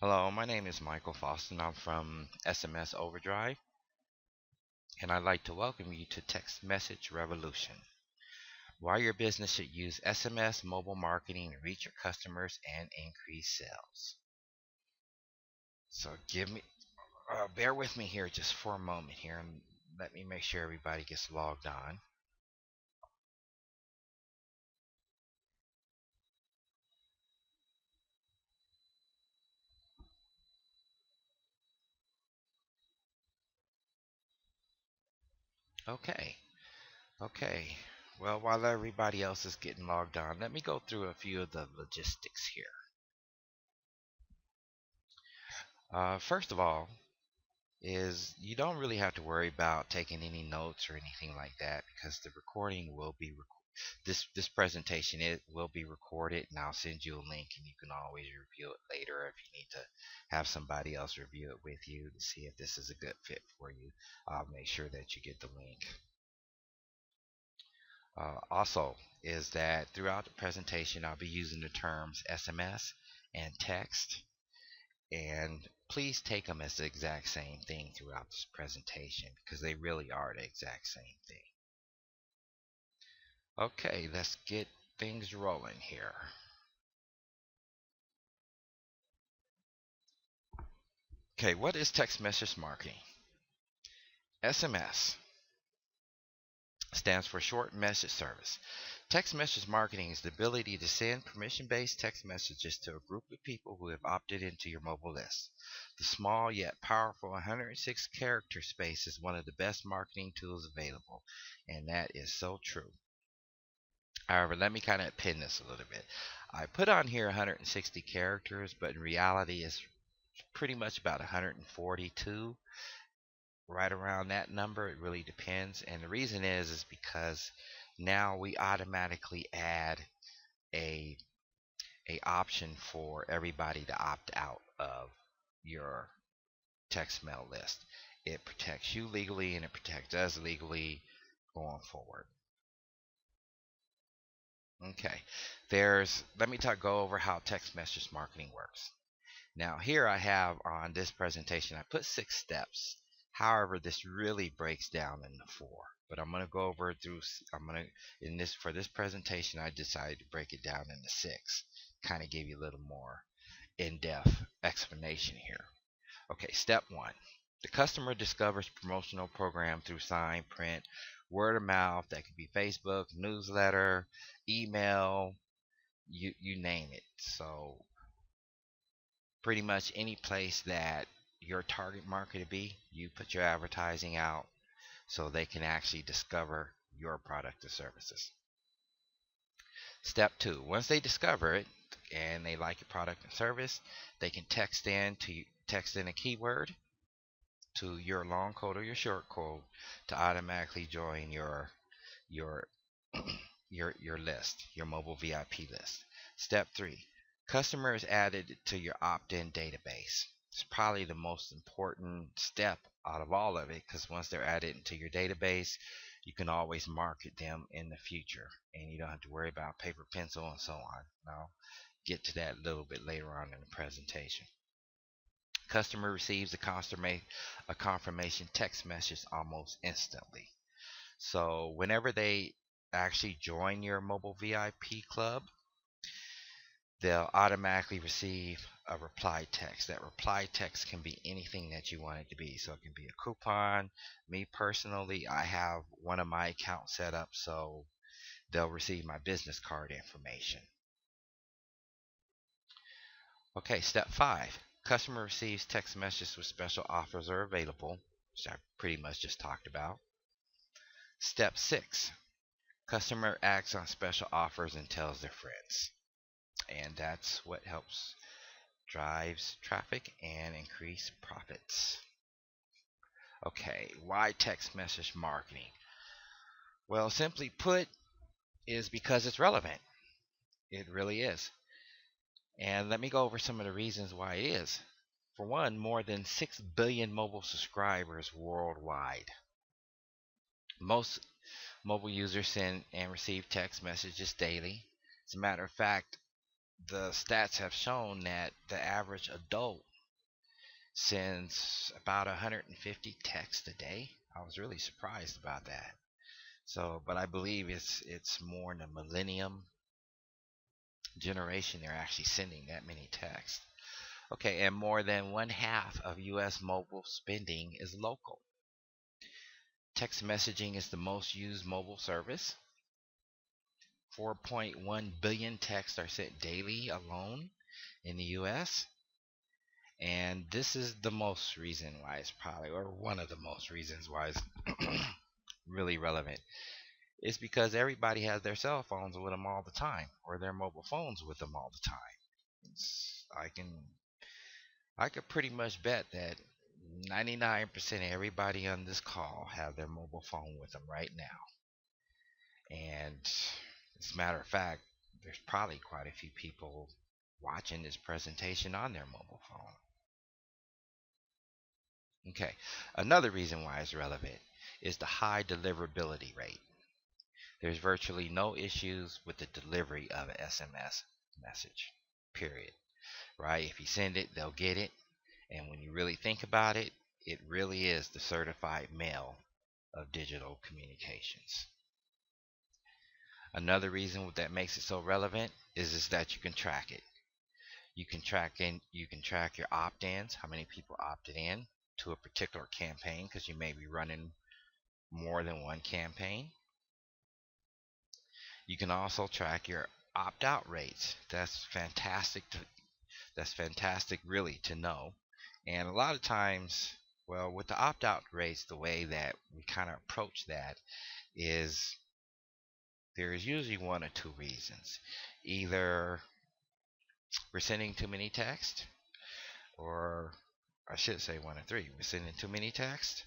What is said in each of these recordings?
Hello, my name is Michael Foston. I'm from SMS Overdrive, and I'd like to welcome you to Text Message Revolution. Why your business should use SMS mobile marketing to reach your customers and increase sales. So bear with me here just for a moment here, and let me make sure everybody gets logged on. Okay, okay. Well, while everybody else is getting logged on, let me go through a few of the logistics here. First of all, is you don't really have to worry about taking any notes or anything like that because the recording will be this presentation it will be recorded, and I'll send you a link and you can always review it later if you need to have somebody else review it with you to see if this is a good fit for you. I'll make sure that you get the link. Also is that throughout the presentation I'll be using the terms SMS and text, and please take them as the exact same thing throughout this presentation because they really are the exact same thing. Okay, let's get things rolling here. Okay, what is text message marketing? SMS stands for short message service. Text message marketing is the ability to send permission-based text messages to a group of people who have opted into your mobile list. The small yet powerful 106 character space is one of the best marketing tools available, and that is so true. However, let me kind of pin this a little bit. I put on here 160 characters, but in reality it's pretty much about 142, right around that number. It really depends, and the reason is because now we automatically add a option for everybody to opt out of your text mail list. It protects you legally and it protects us legally going forward. Okay, let me go over how text message marketing works. Now here I have on this presentation, I put 6 steps. However, this really breaks down into 4. But I'm going to go over it through, for this presentation, I decided to break it down into 6. Kind of give you a little more in-depth explanation here. Okay, step 1. The customer discovers promotional program through sign, print, word of mouth. That could be Facebook, newsletter, email, you name it. So pretty much any place that your target market to be, you put your advertising out so they can actually discover your product or services. Step 2, once they discover it and they like your product and service, they can text in a keyword to your long code or your short code to automatically join your your list, your mobile VIP list. Step 3, customer is added to your opt-in database. It's probably the most important step out of all of it because once they're added into your database, you can always market them in the future and you don't have to worry about paper, pencil, and so on. I'll get to that a little bit later on in the presentation. Customer receives a confirmation text message almost instantly. So whenever they actually join your mobile VIP club, they'll automatically receive a reply text. That reply text can be anything that you want it to be. So it can be a coupon. Me personally, I have one of my accounts set up so they'll receive my business card information. Okay, step 5. Customer receives text messages with special offers are available, which I pretty much just talked about. Step 6. Customer acts on special offers and tells their friends. And that's what drives traffic and increase profits. Okay, why text message marketing? Well, simply put, is because it's relevant. It really is. And let me go over some of the reasons why it is. For one, more than 6 billion mobile subscribers worldwide. Most mobile users send and receive text messages daily. As a matter of fact, the stats have shown that the average adult sends about 150 texts a day. I was really surprised about that. So, but I believe it's more in the millennium generation they're actually sending that many texts. Okay, and more than one half of US mobile spending is local. Text messaging is the most used mobile service. 4.1 billion texts are sent daily alone in the US. And this is the most reason why it's probably, or one of the most reasons why it's really relevant. It's because everybody has their cell phones with them all the time, or their mobile phones with them all the time. I could pretty much bet that 99% of everybody on this call have their mobile phone with them right now. And as a matter of fact, there's probably quite a few people watching this presentation on their mobile phone. Okay, another reason why it's relevant is the high deliverability rate. There's virtually no issues with the delivery of an SMS message, period. Right? If you send it, they'll get it. And when you really think about it, it really is the certified mail of digital communications. Another reason that makes it so relevant is that you can track it. You can track your opt-ins, how many people opted in to a particular campaign, because you may be running more than one campaign. You can also track your opt-out rates. That's fantastic really to know. And a lot of times, well, with the opt-out rates, the way that we kind of approach that is there is usually one or two reasons. Either we're sending too many texts, or I should say one or three. We're sending too many texts,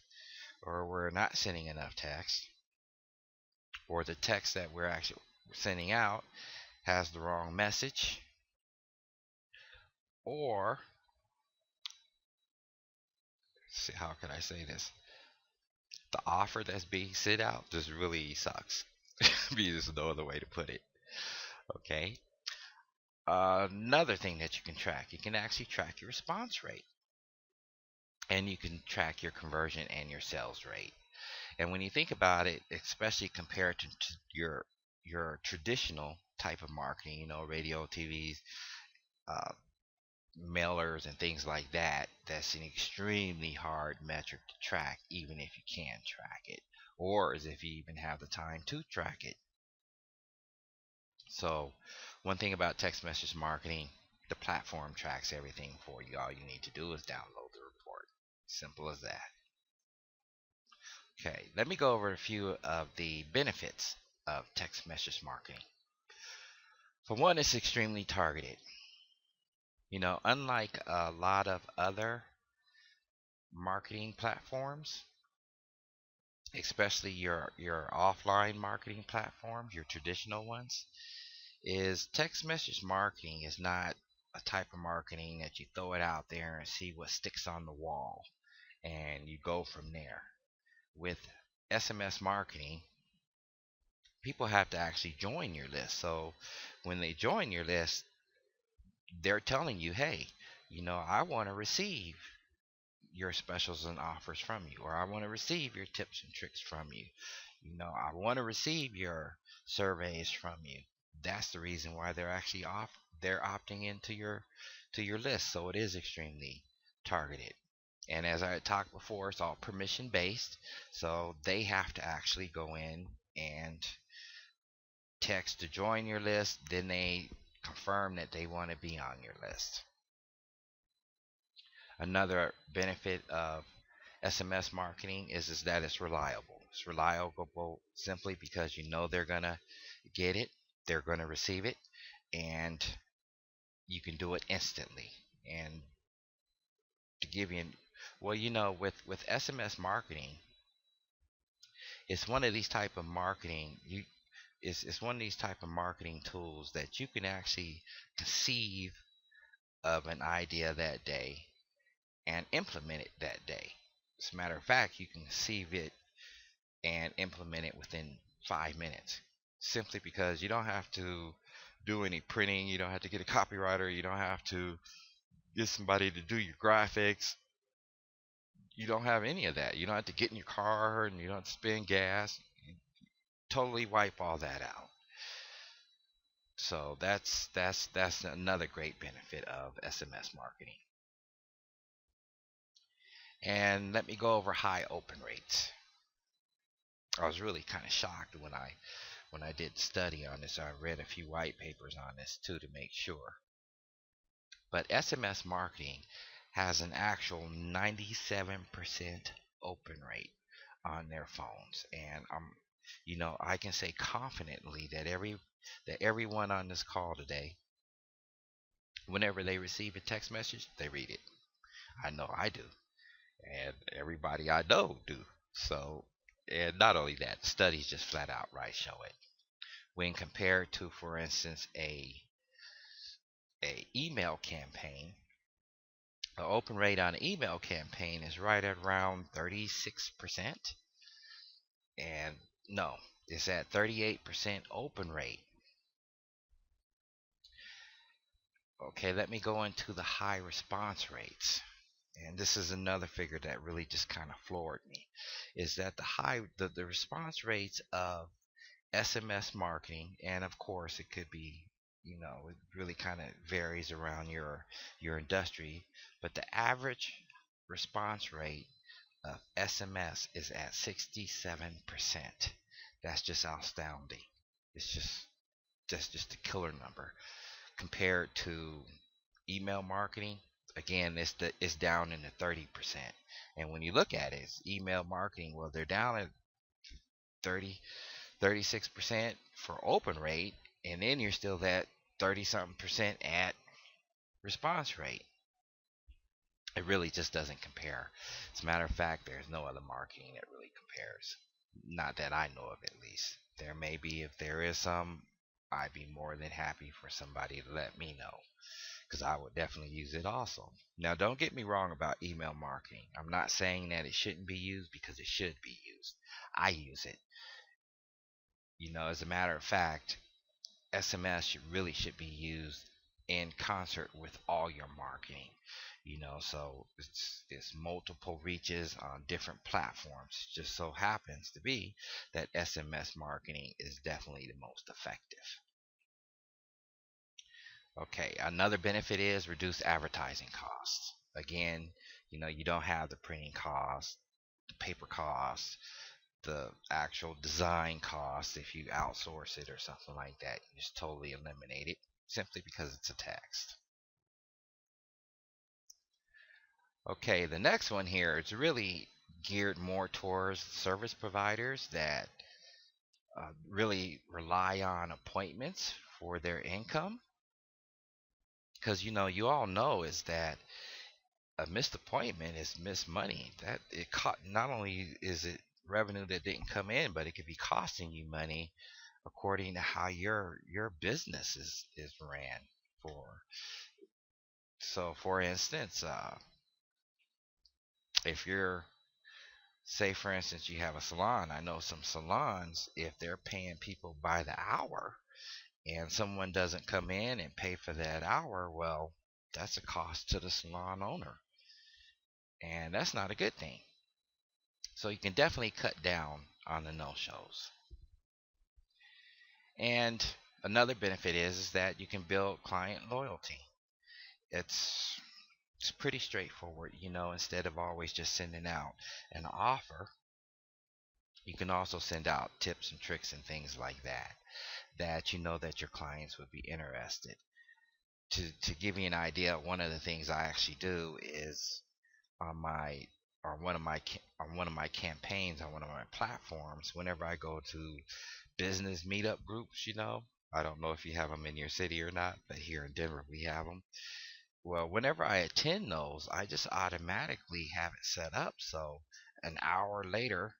or we're not sending enough text, or the text that we're actually sending out has the wrong message, or how can I say this? The offer that's being sent out just really sucks. There's no other way to put it. Okay. Another thing that you can actually track your response rate, and you can track your conversion and your sales rate. And when you think about it, especially compared to your traditional type of marketing, radio, TVs, uh, mailers, and things like that, that's an extremely hard metric to track, even if you can track it, or as if you even have the time to track it. So one thing about text message marketing, the platform tracks everything for you. All you need to do is download the report. Simple as that. Okay, let me go over a few of the benefits of text message marketing. For one, it's extremely targeted. Unlike a lot of other marketing platforms, especially your offline marketing platforms, your traditional ones, is text message marketing is not a type of marketing that you throw it out there and see what sticks on the wall and you go from there. With SMS marketing, people have to actually join your list. So when they join your list, they're telling you, hey, I want to receive your specials and offers from you, or I want to receive your tips and tricks from you. I want to receive your surveys from you. That's the reason why they're opting into your list. So it is extremely targeted. And as I talked before, it's all permission based. So they have to actually go in and text to join your list, then they confirm that they want to be on your list. Another benefit of SMS marketing is that it's reliable. It's reliable simply because they're going to get it, they're going to receive it, and you can do it instantly. And to give you, with SMS marketing, it's one of these type of marketing it's one of these type of marketing tools that you can actually conceive of an idea that day and implement it that day. As a matter of fact, you can conceive it and implement it within 5 minutes, simply because you don't have to do any printing, you don't have to get a copywriter, you don't have to get somebody to do your graphics. you don't have any of that. You don't have to get in your car and you don't have to spend gas. You totally wipe all that out. So that's another great benefit of SMS marketing. And let me go over high open rates. I was really kind of shocked when I did study on this. I read a few white papers on this too to make sure. But SMS marketing has an actual 97% open rate on their phones, and I can say confidently that everyone on this call today, whenever they receive a text message, they read it. I know I do, and everybody I know do. So, and not only that, studies just flat out right show it. When compared to, for instance, a email campaign, the open rate on an email campaign is right at around 36%. And no, it's at 38% open rate. Okay, let me go into the high response rates. And this is another figure that really just kind of floored me, is that the response rates of SMS marketing, and of course it could be, it really kind of varies around your industry, but the average response rate of SMS is at 67%. That's just astounding. It's just a killer number compared to email marketing. Again, it's down in the 30%. And when you look at it, it's email marketing. Well, they're down at 36% for open rate, and then you're still at 30 something percent at response rate. It really just doesn't compare. As a matter of fact, there's no other marketing that really compares. Not that I know of, at least. There may be. If there is some, I'd be more than happy for somebody to let me know, because I would definitely use it also. Now, don't get me wrong about email marketing. I'm not saying that it shouldn't be used, because it should be used. I use it. As a matter of fact, SMS really should be used in concert with all your marketing. So it's multiple reaches on different platforms. Just so happens to be that SMS marketing is definitely the most effective. Okay, another benefit is reduced advertising costs. Again, you don't have the printing costs, the paper costs, the actual design costs if you outsource it or something like that. You just totally eliminate it simply because it's a text. Okay, the next one here is really geared more towards service providers that really rely on appointments for their income. Because you all know is that a missed appointment is missed money. That it not only is it revenue that didn't come in, but it could be costing you money according to how your business is ran. For so for instance, if you're, say for instance, you have a salon. I know some salons, if they're paying people by the hour and someone doesn't come in and pay for that hour, well, that's a cost to the salon owner, and that's not a good thing. So you can definitely cut down on the no-shows. And another benefit is that you can build client loyalty. It's pretty straightforward. Instead of always just sending out an offer, you can also send out tips and tricks and things like that that your clients would be interested. To give you an idea, one of the things I actually do is on my on one of my campaigns on one of my platforms, whenever I go to business meetup groups, I don't know if you have them in your city or not, but here in Denver we have them. Well, whenever I attend those, I just automatically have it set up so an hour later,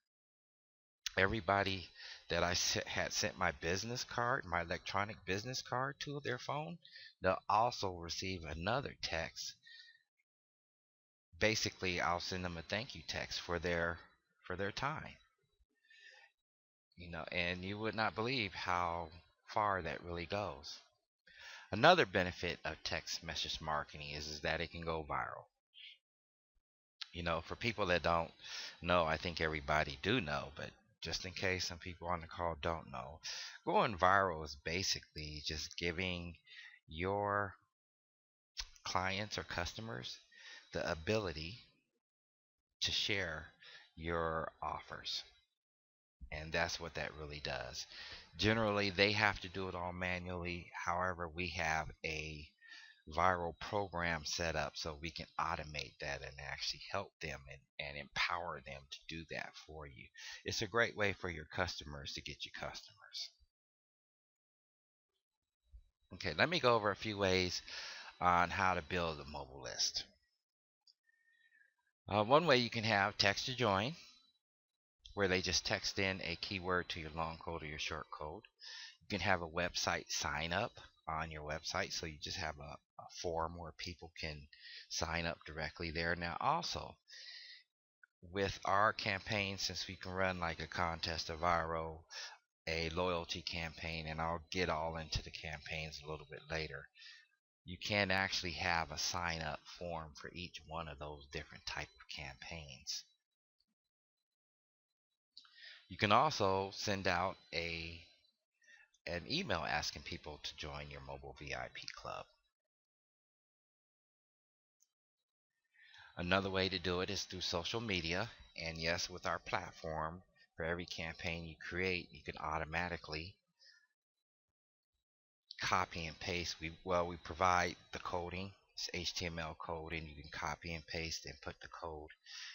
everybody that had sent my business card, my electronic business card to their phone, they'll also receive another text. Basically, I'll send them a thank you text for their time. And you would not believe how far that really goes. Another benefit of text message marketing is that it can go viral. For people that don't know, I think everybody do know, but just in case some people on the call don't know, going viral is basically just giving your clients or customers the ability to share your offers. And that's what that really does. Generally, they have to do it all manually. However, we have a viral program set up so we can automate that and actually help them and empower them to do that for you. It's a great way for your customers to get you customers. Okay, let me go over a few ways on how to build a mobile list. One way you can have text to join, where they just text in a keyword to your long code or your short code. You can have a website sign up on your website, so you just have a form where people can sign up directly there. Now also, with our campaign, since we can run like a contest, a viral, a loyalty campaign, and I'll get all into the campaigns a little bit later, you can actually have a sign up form for each one of those different type of campaigns. You can also send out an email asking people to join your mobile VIP club. Another way to do it is through social media. And yes, with our platform, for every campaign you create, you can automatically copy and paste. We provide the coding. It's HTML code, and you can copy and paste and put the code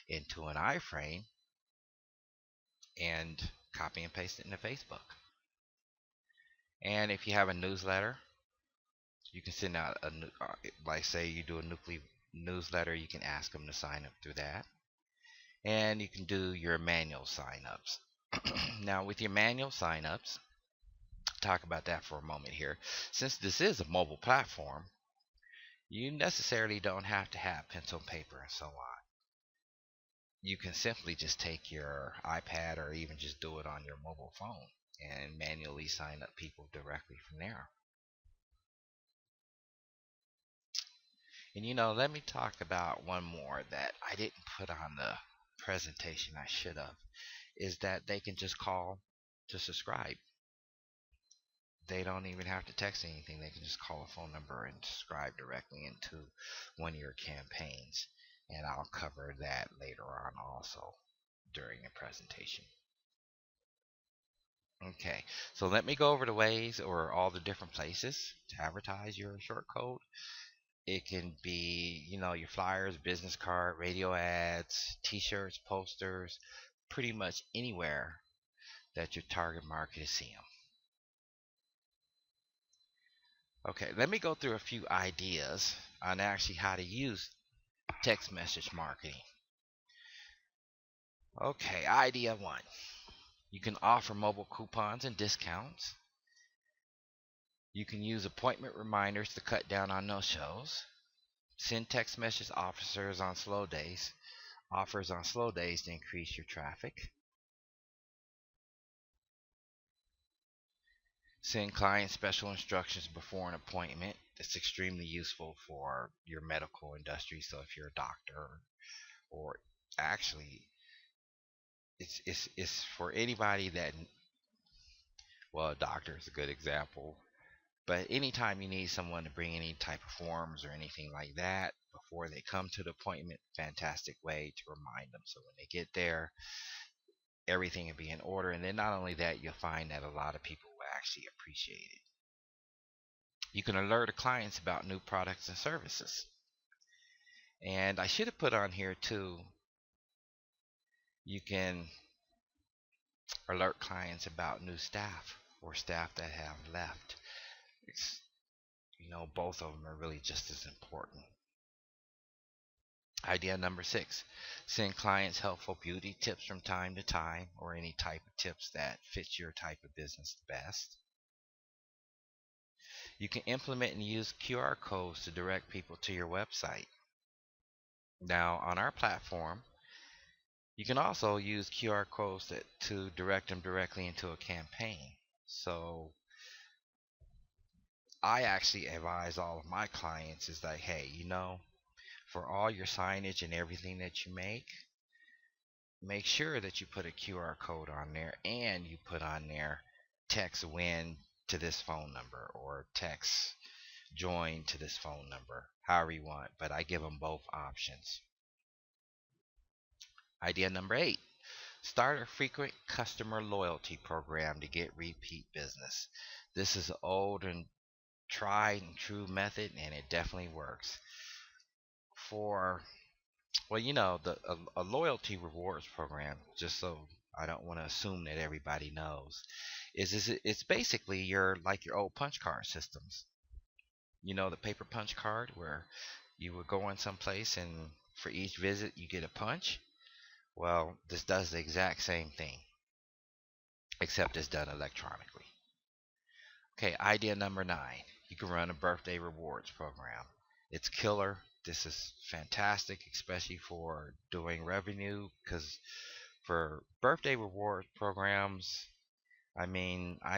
into an iframe and copy and paste it into Facebook. And if you have a newsletter, you can send out like say you do a newsletter, you can ask them to sign up through that. And you can do your manual signups. Now with your manual signups, talk about that for a moment here. Since this is a mobile platform, you necessarily don't have to have pencil and paper and so on. You can simply just take your iPad or even just do it on your mobile phone and manually sign up people directly from there. And let me talk about one more that I didn't put on the presentation. I should have. Is that they can just call to subscribe. They don't even have to text anything. They can just call a phone number and subscribe directly into one of your campaigns. And I'll cover that later on also during the presentation. Okay, so let me go over the ways or all the different places to advertise your short code. It can be, your flyers, business card, radio ads, t-shirts, posters, pretty much anywhere that your target market is seeing. Okay, let me go through a few ideas on actually how to use text message marketing. Okay, idea one. You can offer mobile coupons and discounts. You can use appointment reminders to cut down on no-shows. Send text message offers on slow days to increase your traffic. Send clients special instructions before an appointment. It's extremely useful for your medical industry. So if you're a doctor, or actually, it's for anybody that, well, a doctor is a good example. But anytime you need someone to bring any type of forms or anything like that before they come to the appointment, fantastic way to remind them. So when they get there, everything will be in order. And then not only that, you'll find that a lot of people will actually appreciate it. You can alert the clients about new products and services. And I should have put on here too, you can alert clients about new staff or staff that have left. Both of them are really just as important. Idea number 6, send clients helpful beauty tips from time to time, or any type of tips that fits your type of business the best. You can implement and use QR codes to direct people to your website. Now on our platform, you can also use QR codes to direct them directly into a campaign. So I actually advise all of my clients is like, hey, For all your signage and everything that you make sure that you put a QR code on there, and you put on there text win to this phone number, or text join to this phone number, however you want, but I give them both options. Idea number 8, start a frequent customer loyalty program to get repeat business. This is an old and tried and true method, and it definitely works. For, well, a loyalty rewards program, just so I don't want to assume that everybody knows, it's basically your old punch card systems. The paper punch card where you would go in someplace and for each visit you get a punch. Well, this does the exact same thing, except it's done electronically. Okay, idea number 9. You can run a birthday rewards program. It's killer. This is fantastic, especially for doing revenue, because for birthday reward programs, I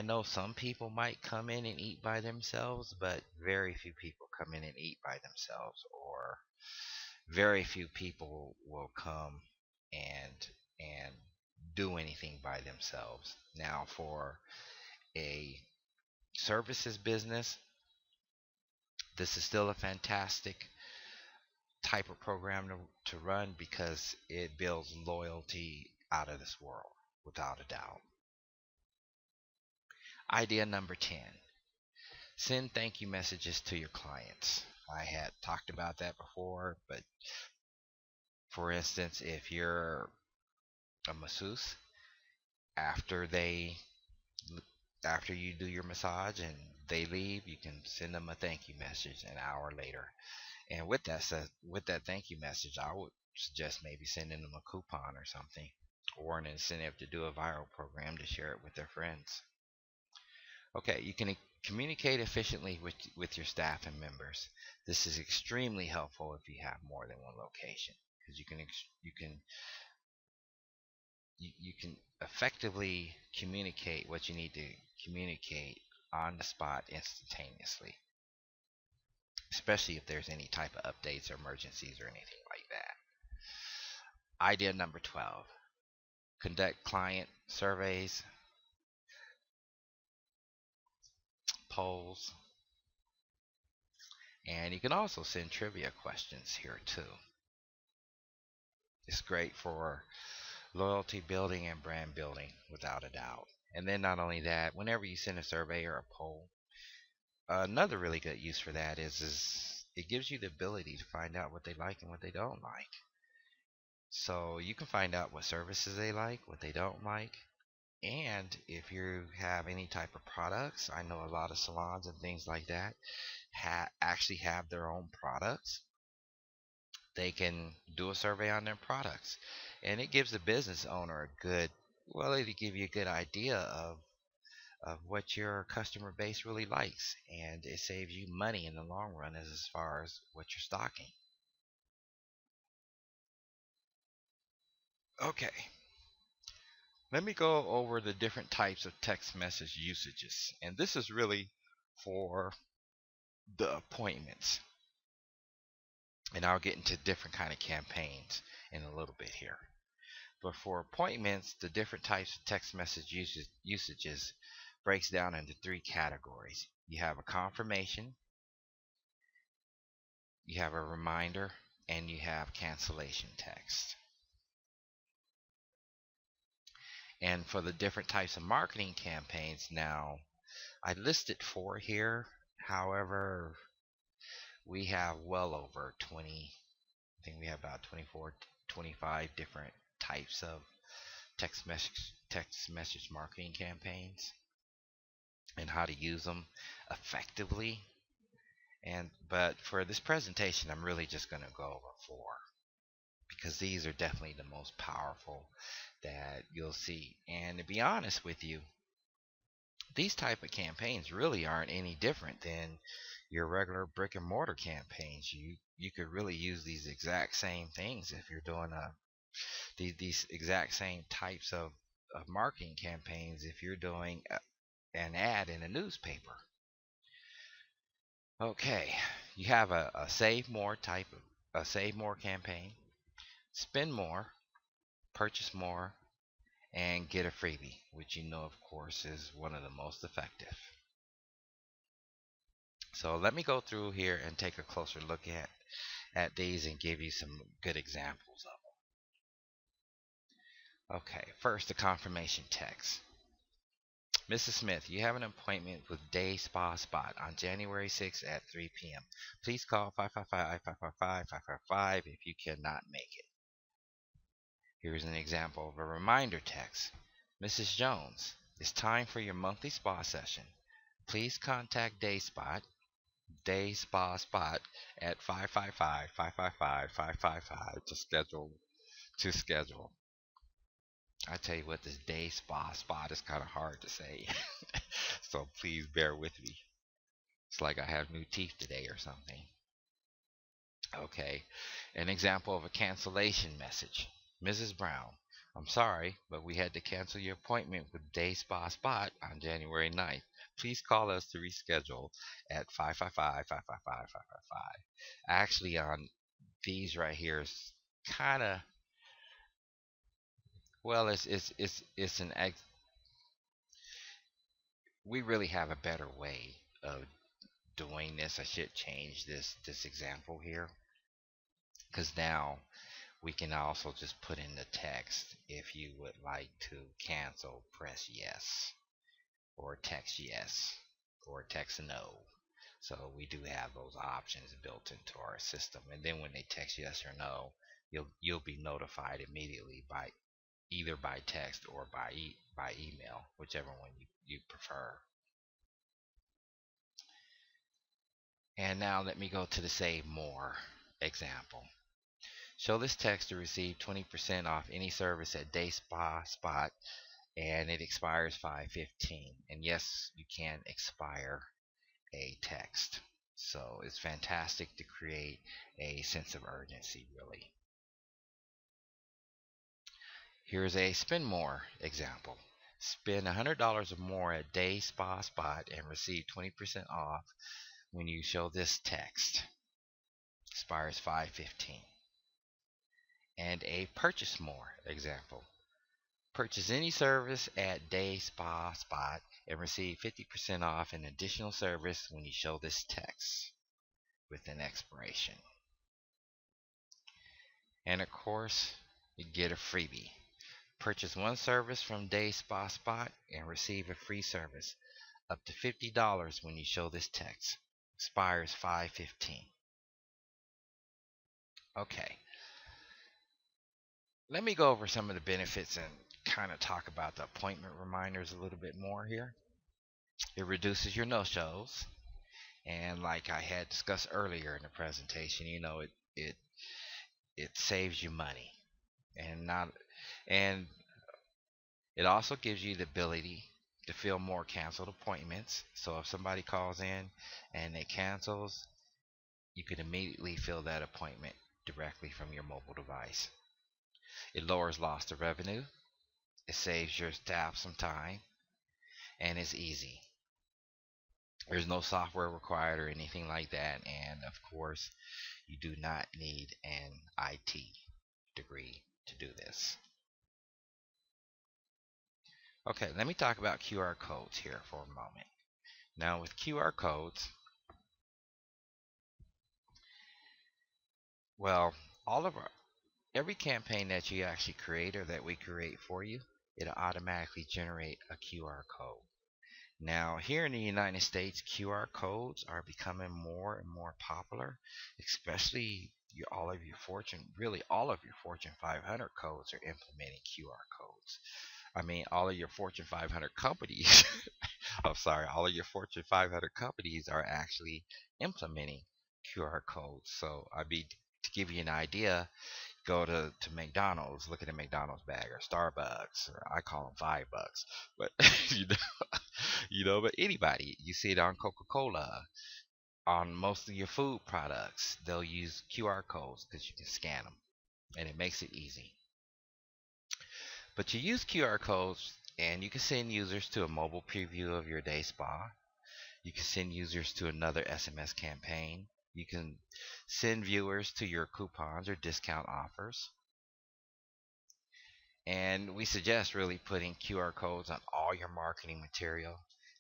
know some people might come in and eat by themselves, but very few people come in and eat by themselves, or very few people will come and do anything by themselves. Now, for a services business, this is still a fantastic type of program to run, because it builds loyalty out of this world, without a doubt. Idea number 10, send thank you messages to your clients. I had talked about that before, but for instance, if you're a masseuse, after they after you do your massage and they leave, you can send them a thank you message an hour later. And with that thank you message, I would suggest maybe sending them a coupon or something, or an incentive to do a viral program to share it with their friends. Okay, you can communicate efficiently with your staff and members. This is extremely helpful if you have more than one location, because you can effectively communicate what you need to communicate on the spot instantaneously, especially if there's any type of updates or emergencies or anything like that. Idea number 12, conduct client surveys, polls, and you can also send trivia questions here too. It's great for loyalty building and brand building, without a doubt. And then not only that, whenever you send a survey or a poll, another really good use for that is it gives you the ability to find out what they like and what they don't like. So you can find out what services they like, what they don't like, and if you have any type of products. I know a lot of salons and things like that actually have their own products. They can do a survey on their products, and it gives the business owner it'll give you a good idea of what your customer base really likes, and it saves you money in the long run as far as what you're stocking. Okay, let me go over the different types of text message usages, and this is really for the appointments, and I'll get into different kind of campaigns in a little bit here. But for appointments, the different types of text message usages breaks down into 3 categories. You have a confirmation, you have a reminder, and you have cancellation text. And for the different types of marketing campaigns, now I listed 4 here. However, we have well over 20, I think we have about 24, 25 different types of text message marketing campaigns, and how to use them effectively. But for this presentation, I'm really just going to go over 4, because these are definitely the most powerful that you'll see. And to be honest with you, these type of campaigns really aren't any different than your regular brick and mortar campaigns. You could really use these exact same things if you're doing these exact same types of marketing campaigns if you're doing an ad in a newspaper. Okay, you have a save more type a save more campaign, spend more, purchase more, and get a freebie, which you know, of course, is one of the most effective. So let me go through here and take a closer look at these and give you some good examples of them. Okay, first the confirmation text. Mrs. Smith, you have an appointment with Day Spa Spot on January 6th at 3 p.m. Please call 555-555-555 if you cannot make it. Here's an example of a reminder text. Mrs. Jones, it's time for your monthly spa session. Please contact Day Spa Spot at 555-555-555 to schedule. I tell you what, this Day Spa Spot is kind of hard to say. So please bear with me. It's like I have new teeth today or something. Okay, an example of a cancellation message. Mrs. Brown, I'm sorry, but we had to cancel your appointment with Day Spa Spot on January 9th. Please call us to reschedule at 555-555-555. Actually, on these right here is kind of, well, it's an ex. We really have a better way of doing this. I should change this example here, because now we can also just put in the text. If you would like to cancel, press yes, or text yes, or text no. So we do have those options built into our system, and then when they text yes or no, you'll be notified immediately by either by text or by email, whichever one you prefer. And now let me go to the save more example. Show this text to receive 20% off any service at Day Spa Spot, and it expires 5/15. And yes, you can expire a text. So it's fantastic to create a sense of urgency, really. Here's a spend more example. Spend $100 or more at Day Spa Spot and receive 20% off when you show this text. Expires 5/15. And a purchase more example. Purchase any service at Day Spa Spot and receive 50% off an additional service when you show this text with an expiration. And of course, you get a freebie. Purchase one service from Day Spa Spot and receive a free service up to $50 when you show this text. Expires 5/15. Okay. Let me go over some of the benefits and kind of talk about the appointment reminders a little bit more here. It reduces your no-shows, and like I had discussed earlier in the presentation, it saves you money, and not and it also gives you the ability to fill more canceled appointments. So if somebody calls in and it cancels, you can immediately fill that appointment directly from your mobile device. It lowers loss of revenue. It saves your staff some time, and it's easy. There's no software required or anything like that, and of course, you do not need an IT degree to do this. Okay, let me talk about QR codes here for a moment. Now, with QR codes, well, every campaign that you actually create or that we create for you, it'll automatically generate a QR code. Now, here in the United States, QR codes are becoming more and more popular, especially all of your Fortune 500 codes are implementing QR codes. I mean, all of your Fortune 500 companies, I'm sorry, all of your Fortune 500 companies are actually implementing QR codes. So, to give you an idea, go to McDonald's, look at a McDonald's bag, or Starbucks, or I call them $5, but but anybody, you see it on Coca-Cola, on most of your food products, they'll use QR codes because you can scan them, and it makes it easy. But you use QR codes, and you can send users to a mobile preview of your day spa. You can send users to another SMS campaign, You can send viewers to your coupons or discount offers. And we suggest really putting QR codes on all your marketing material,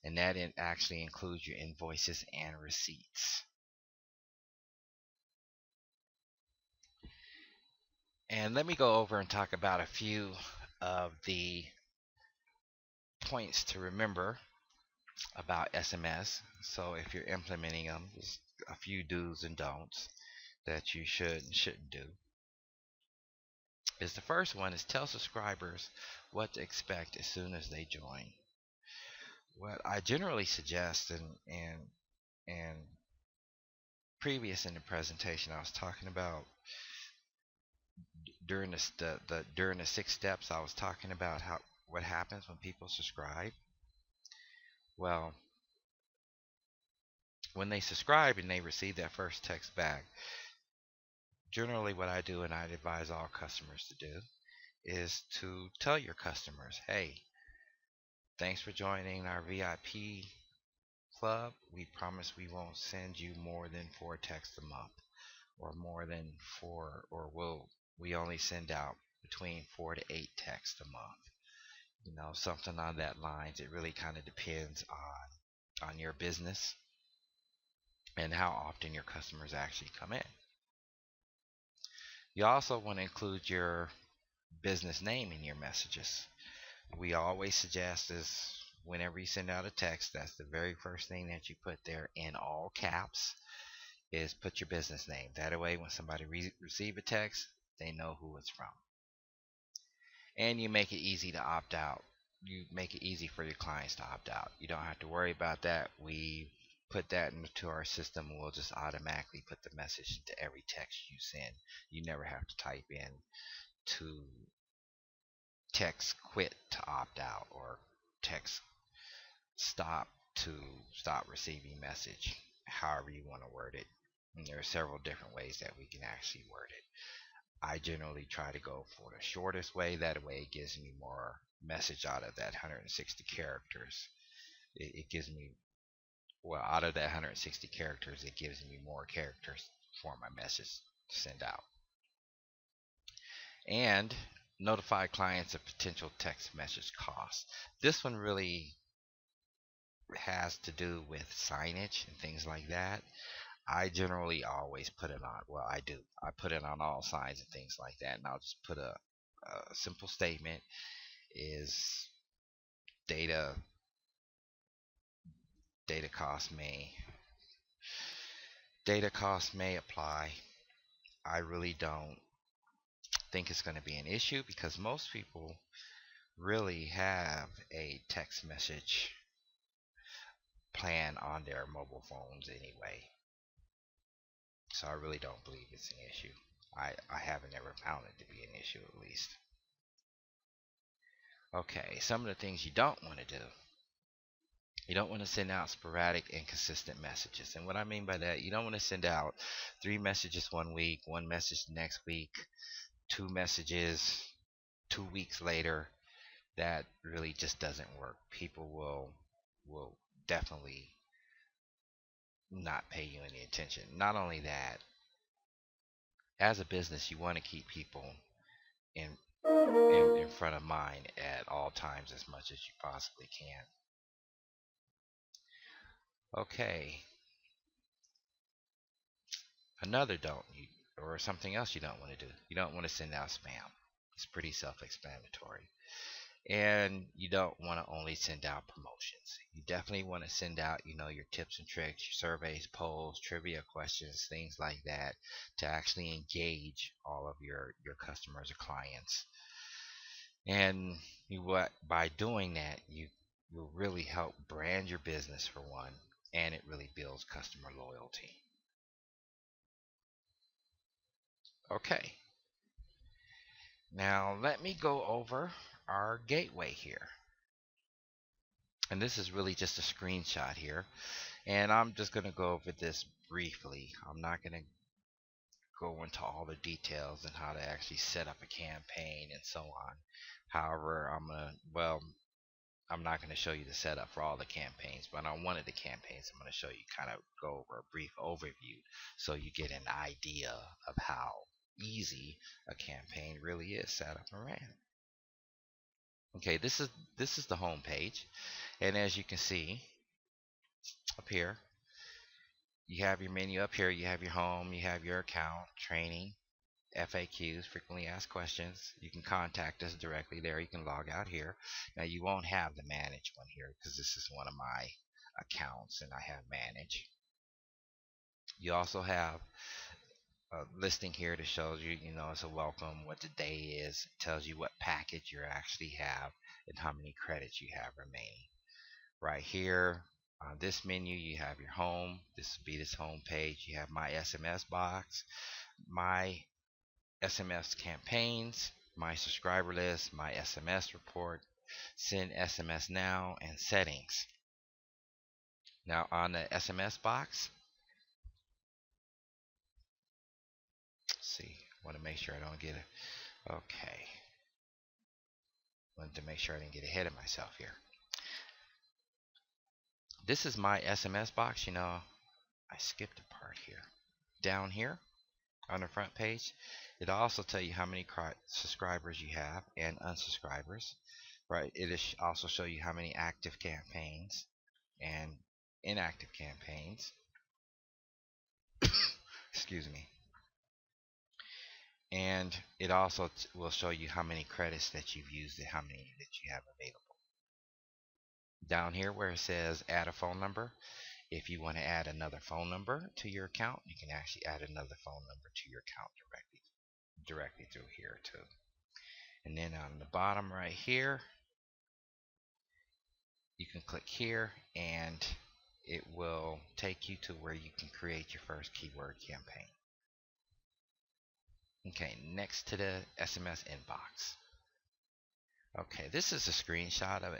and that actually includes your invoices and receipts. And let me go over and talk about a few of the points to remember about SMS. So if you're implementing them, there's a few do's and don'ts that you should and shouldn't do. The first one is tell subscribers what to expect as soon as they join. What I generally suggest, and previous in the presentation I was talking about during during the 6 steps, I was talking about what happens when people subscribe. Well, when they subscribe and they receive that first text back, generally what I do, and I'd advise all customers to do, is to tell your customers, hey, thanks for joining our VIP club. We promise we won't send you more than 4 texts a month, or more than 4, or we only send out between 4 to 8 texts a month. Something on that lines. It really kind of depends on your business and how often your customers actually come in. You also want to include your business name in your messages. We always suggest is whenever you send out a text, that's the very first thing that you put there in all caps, is put your business name. That way when somebody receive a text, they know who it's from. And you make it easy to opt out. You make it easy for your clients to opt out. You don't have to worry about that. We put that into our system. We'll just automatically put the message into every text you send. You never have to type in to text quit to opt out, or text stop to stop receiving message, however you want to word it. And there are several different ways that we can actually word it. I generally try to go for the shortest way. That way it gives me more message out of that 160 characters. It gives me, well, out of that 160 characters, it gives me more characters for my message to send out. And notify clients of potential text message costs. This one really has to do with signage and things like that. I generally always put it on, well, I do. I put it on all signs and things like that, and I'll just put a simple statement is data costs may apply. I really don't think it's going to be an issue because most people really have a text message plan on their mobile phones anyway. So I really don't believe it's an issue. I haven't ever found it to be an issue, at least. Okay, some of the things you don't want to do. You don't want to send out sporadic, inconsistent messages. And what I mean by that, you don't want to send out 3 messages one week, 1 message the next week, 2 messages 2 weeks later. That really just doesn't work. People will definitely not pay you any attention. Not only that, as a business, you want to keep people in front of mind at all times as much as you possibly can. Okay. Another don't, or something else you don't want to do. You don't want to send out spam. It's pretty self-explanatory. And you don't want to only send out promotions. You definitely want to send out, your tips and tricks, your surveys, polls, trivia questions, things like that, to actually engage all of your customers or clients. And by doing that, you will really help brand your business for one, and it really builds customer loyalty. Okay. Now let me go over our gateway here. And this is really just a screenshot here. And I'm just going to go over this briefly. I'm not going to go into all the details and how to actually set up a campaign and so on. However, I'm not going to show you the setup for all the campaigns, but on one of the campaigns, I'm going to show you, kind of go over a brief overview so you get an idea of how easy a campaign really is set up and ran. Okay, this is the home page, and as you can see up here, you have your menu up here. You have your home, you have your account, training, FAQs, frequently asked questions. You can contact us directly there. You can log out here. Now you won't have the manage one here because this is one of my accounts and I have manage. You also have a listing here that shows you, it's a welcome, what the day is. It tells you what package you actually have and how many credits you have remaining. Right here on this menu, you have your home. This would be this home page. You have my SMS box, my SMS campaigns, my subscriber list, my SMS report, send SMS now, and settings. Now on the SMS box, let's see, I want to make sure I don't get it. Okay, wanted to make sure I didn't get ahead of myself here. This is my SMS box. I skipped a part here. Down here on the front page, it'll also tell you how many subscribers you have and unsubscribers. Right, it'll also show you how many active campaigns and inactive campaigns. Excuse me. And it also will show you how many credits that you've used and how many that you have available. Down here where it says add a phone number, if you want to add another phone number to your account, you can actually add another phone number to your account directly through here too. And then on the bottom right here, you can click here and it will take you to where you can create your first keyword campaign. Okay, next to the SMS inbox. Okay, this is a screenshot of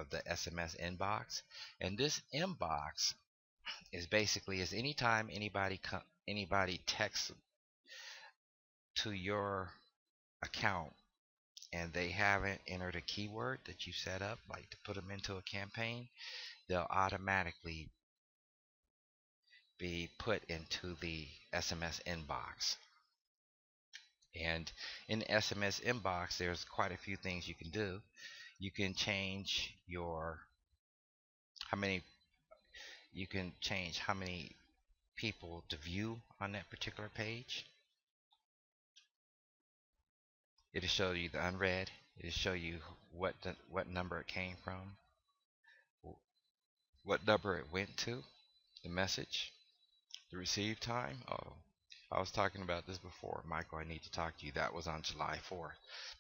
the SMS inbox, and this inbox is basically anytime anybody texts to your account and they haven't entered a keyword that you set up, like to put them into a campaign, they'll automatically be put into the SMS inbox. And in the SMS inbox, there's quite a few things you can do. You can change how many people to view on that particular page. It'll show you the unread. It'll show you what number it came from, what number it went to, the message, the receive time. Oh, I was talking about this before. Michael, I need to talk to you. That was on July 4th.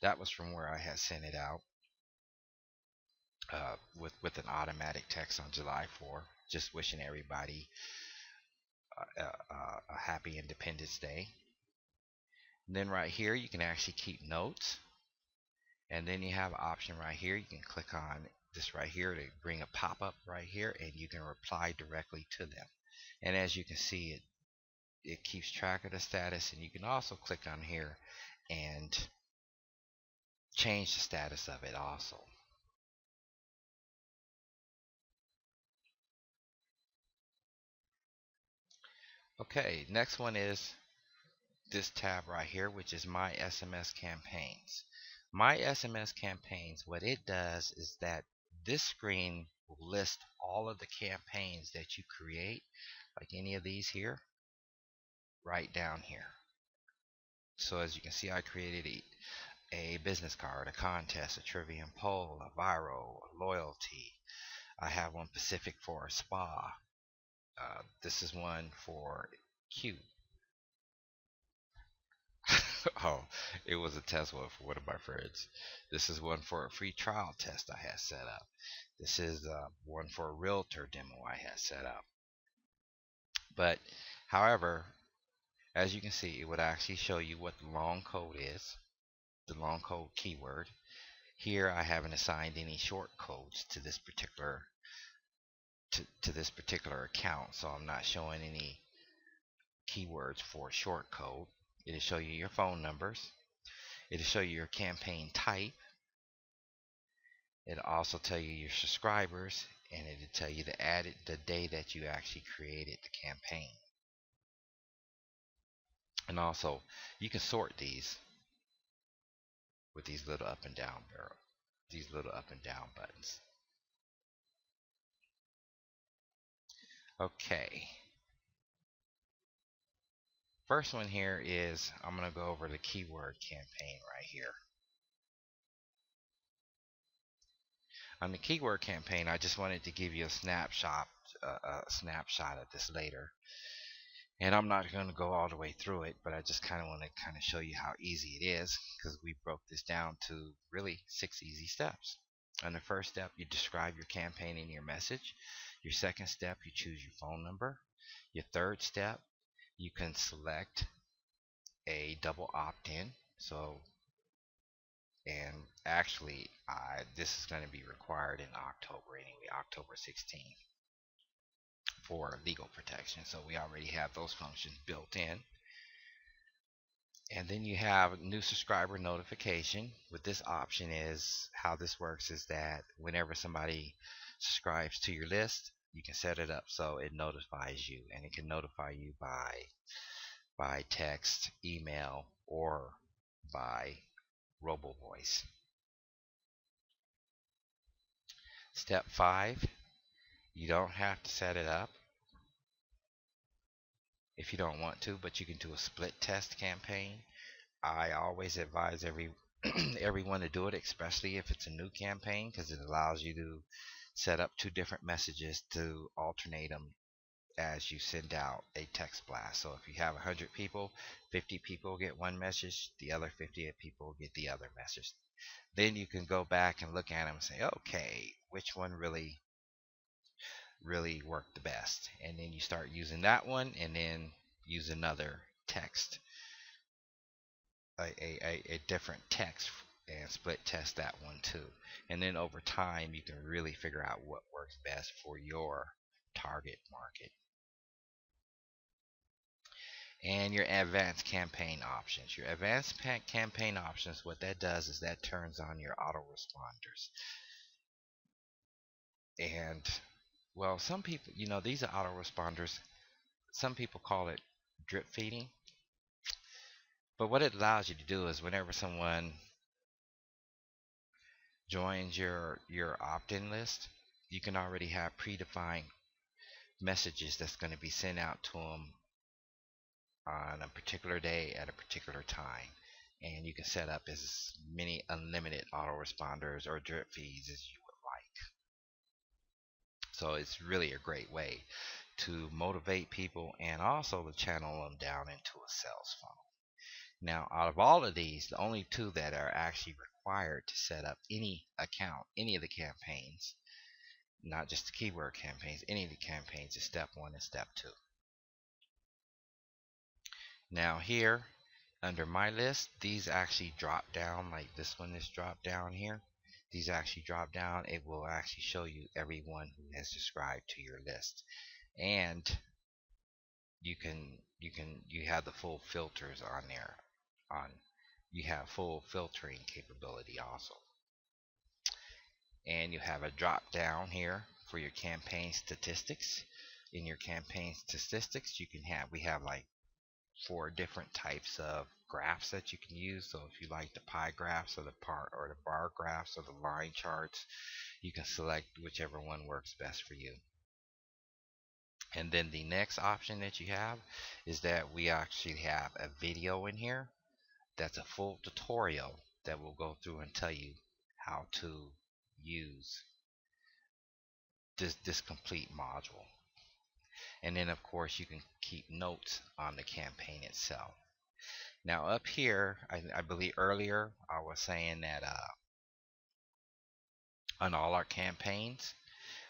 That was from where I had sent it out with an automatic text on July 4th, just wishing everybody a happy Independence Day. And then right here, you can actually keep notes. And then you have an option right here. You can click on this right here to bring a pop-up right here, and you can reply directly to them. And as you can see, it keeps track of the status, and you can also click on here and change the status of it also. Okay, next one is this tab right here, which is my SMS campaigns. My SMS campaigns, what it does is that this screen will list all of the campaigns that you create, like any of these here, right down here. So as you can see, I created a business card, a contest, a trivia and poll, a viral, a loyalty. I have one specific for a spa. This is one for Q. Oh, it was a test one for one of my friends. This is one for a free trial test I had set up. This is one for a realtor demo I had set up. But however, as you can see, it would actually show you what the long code is, the long code keyword. Here I haven't assigned any short codes to this particular account, so I'm not showing any keywords for short code. It'll show you your phone numbers. It'll show you your campaign type. It'll also tell you your subscribers, and it'll tell you the day that you actually created the campaign. And also, you can sort these with these little up and down buttons. Okay. First one here is, I'm going to go over the keyword campaign right here. On the keyword campaign, I just wanted to give you a snapshot of this later. And I'm not going to go all the way through it, but I just kind of want to show you how easy it is, because we broke this down to really 6 easy steps. On the first step, you describe your campaign in your message. Your second step, you choose your phone number. Your third step, you can select a double opt-in. And actually, this is going to be required in October anyway, October 16th, for legal protection. So we already have those functions built in. And then you have new subscriber notification. With this option, is how this works is that whenever somebody subscribes to your list, you can set it up so it notifies you, and it can notify you by text, email, or by robo voice. Step 5, you don't have to set it up if you don't want to, but you can do a split test campaign. I always advise everyone to do it, especially if it's a new campaign, because it allows you to set up 2 different messages to alternate them as you send out a text blast. So if you have 100 people, 50 people get one message, the other 50 people get the other message. Then you can go back and look at them and say, okay, which one really worked the best, and then you start using that one, and then use another text, a different text, and split test that one too. And then over time, you can really figure out what works best for your target market. And your advanced campaign options. Your advanced campaign options, what that does is that turns on your autoresponders. And well, some people, these are autoresponders. Some people call it drip feeding. But what it allows you to do is whenever someone joins your opt-in list, you can already have predefined messages that's going to be sent out to them on a particular day at a particular time. And you can set up as many unlimited autoresponders or drip feeds as you would like. So it's really a great way to motivate people, and also to channel them down into a sales funnel. Now, out of all of these, the only 2 that are actually required to set up any account, any of the campaigns, not just the keyword campaigns, any of the campaigns, is step 1 and step 2. Now here, under my list, these actually drop down, like this one is dropped down here. These actually drop down. It will actually show you everyone who has subscribed to your list. And you have the full filters on there. You have full filtering capability also. And you have a drop down here for your campaign statistics. In your campaign statistics, we have like 4 different types of graphs that you can use. So if you like the pie graphs or the bar graphs or the line charts, you can select whichever one works best for you. And then the next option that you have is that we actually have a video in here that's a full tutorial that will go through and tell you how to use this complete module. And then of course you can keep notes on the campaign itself. Now up here, I believe earlier I was saying that on all our campaigns,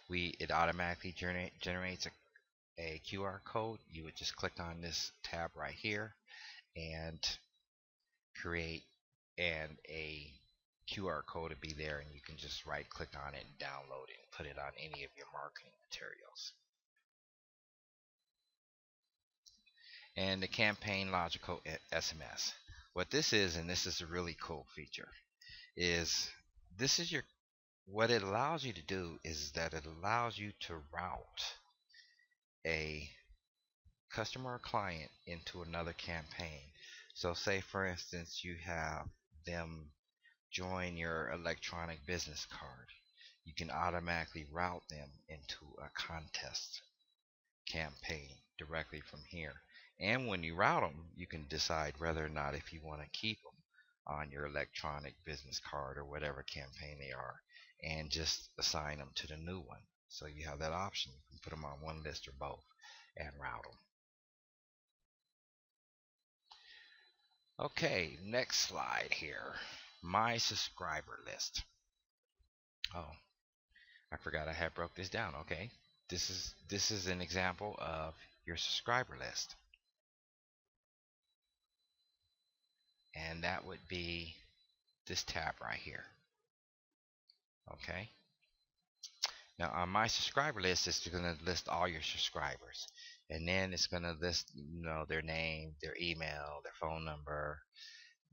it automatically generates a QR code. You would just click on this tab right here and create, and a QR code to be there, and you can just right click on it and download it and put it on any of your marketing materials. And the campaign logical SMS. What this is, and this is a really cool feature, is this is your what it allows you to do is that it allows you to route a customer or client into another campaign. So say for instance you have them join your electronic business card. You can automatically route them into a contest campaign directly from here. And when you route them, you can decide whether or not if you want to keep them on your electronic business card or whatever campaign they are, and just assign them to the new one. So you have that option. You can put them on one list or both and route them. Okay, next slide here. My subscriber list. Oh, I forgot I had broke this down. Okay, this is an example of your subscriber list, and that would be this tab right here. Okay. Now on my subscriber list, it's going to list all your subscribers, and then it's going to list, their name, their email, their phone number,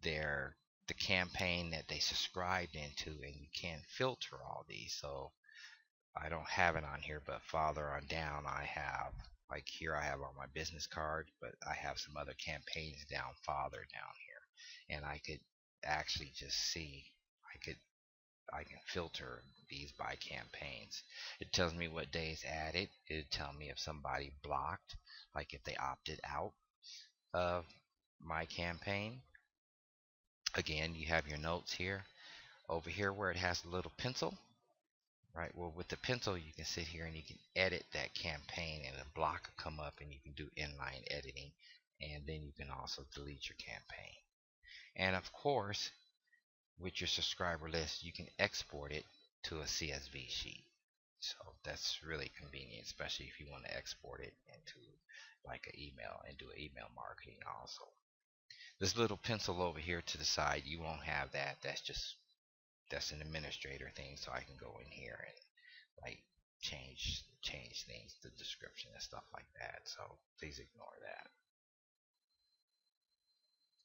their the campaign that they subscribed into, and you can't filter all these. So I don't have it on here, but farther on down, I have, like here I have on my business card, but I have some other campaigns down farther down here, and I could actually just see, I can filter these by campaigns. It tells me what days added. It'll tell me if somebody blocked, like if they opted out of my campaign. Again, you have your notes here. Over here where it has a little pencil, right? Well, with the pencil, you can sit here and you can edit that campaign, and a block will come up, and you can do inline editing, and then you can also delete your campaign. And of course, with your subscriber list, you can export it to a CSV sheet. So that's really convenient, especially if you want to export it into like an email and do email marketing also. This little pencil over here to the side, you won't have that. That's an administrator thing, so I can go in here and like change things, the description and stuff like that. So please ignore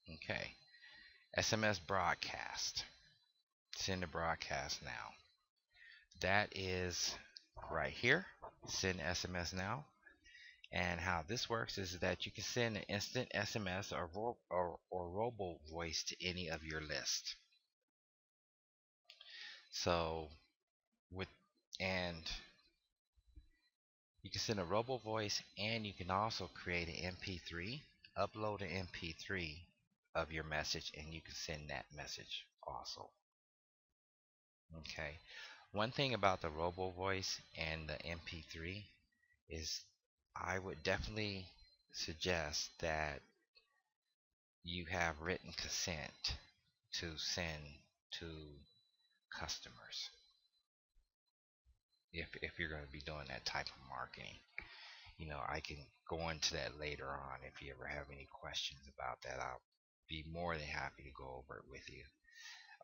that. Okay. SMS broadcast. Send a broadcast now. That is right here. Send SMS now. And how this works is that you can send an instant SMS or robo voice to any of your list. So with and you can send a robo voice, and you can also create an MP3, upload an MP3 of your message, and you can send that message also. Okay. One thing about the robo voice and the MP3 is I would definitely suggest that you have written consent to send to customers if you're going to be doing that type of marketing. I can go into that later on. If you ever have any questions about that, I'll be more than happy to go over it with you.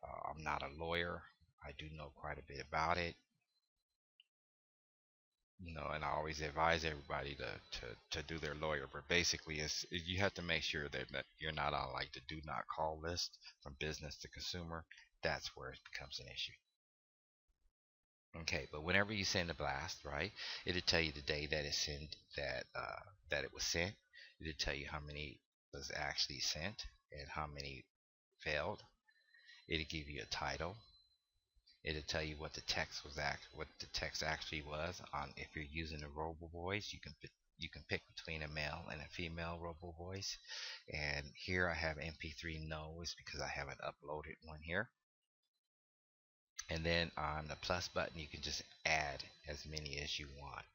I'm not a lawyer. I do know quite a bit about it, and I always advise everybody to do their lawyer. But basically, you have to make sure that you're not on like the do not call list from business to consumer. That's where it becomes an issue. Okay, but whenever you send a blast, right, it'll tell you the day that that it was sent. It'll tell you how many was actually sent and how many failed. It'll give you a title. It'll tell you what the text actually was. On if you're using a robo voice, you can pick between a male and a female robo voice. And here I have MP3 no, is because I haven't uploaded one here. And then on the plus button, you can just add as many as you want.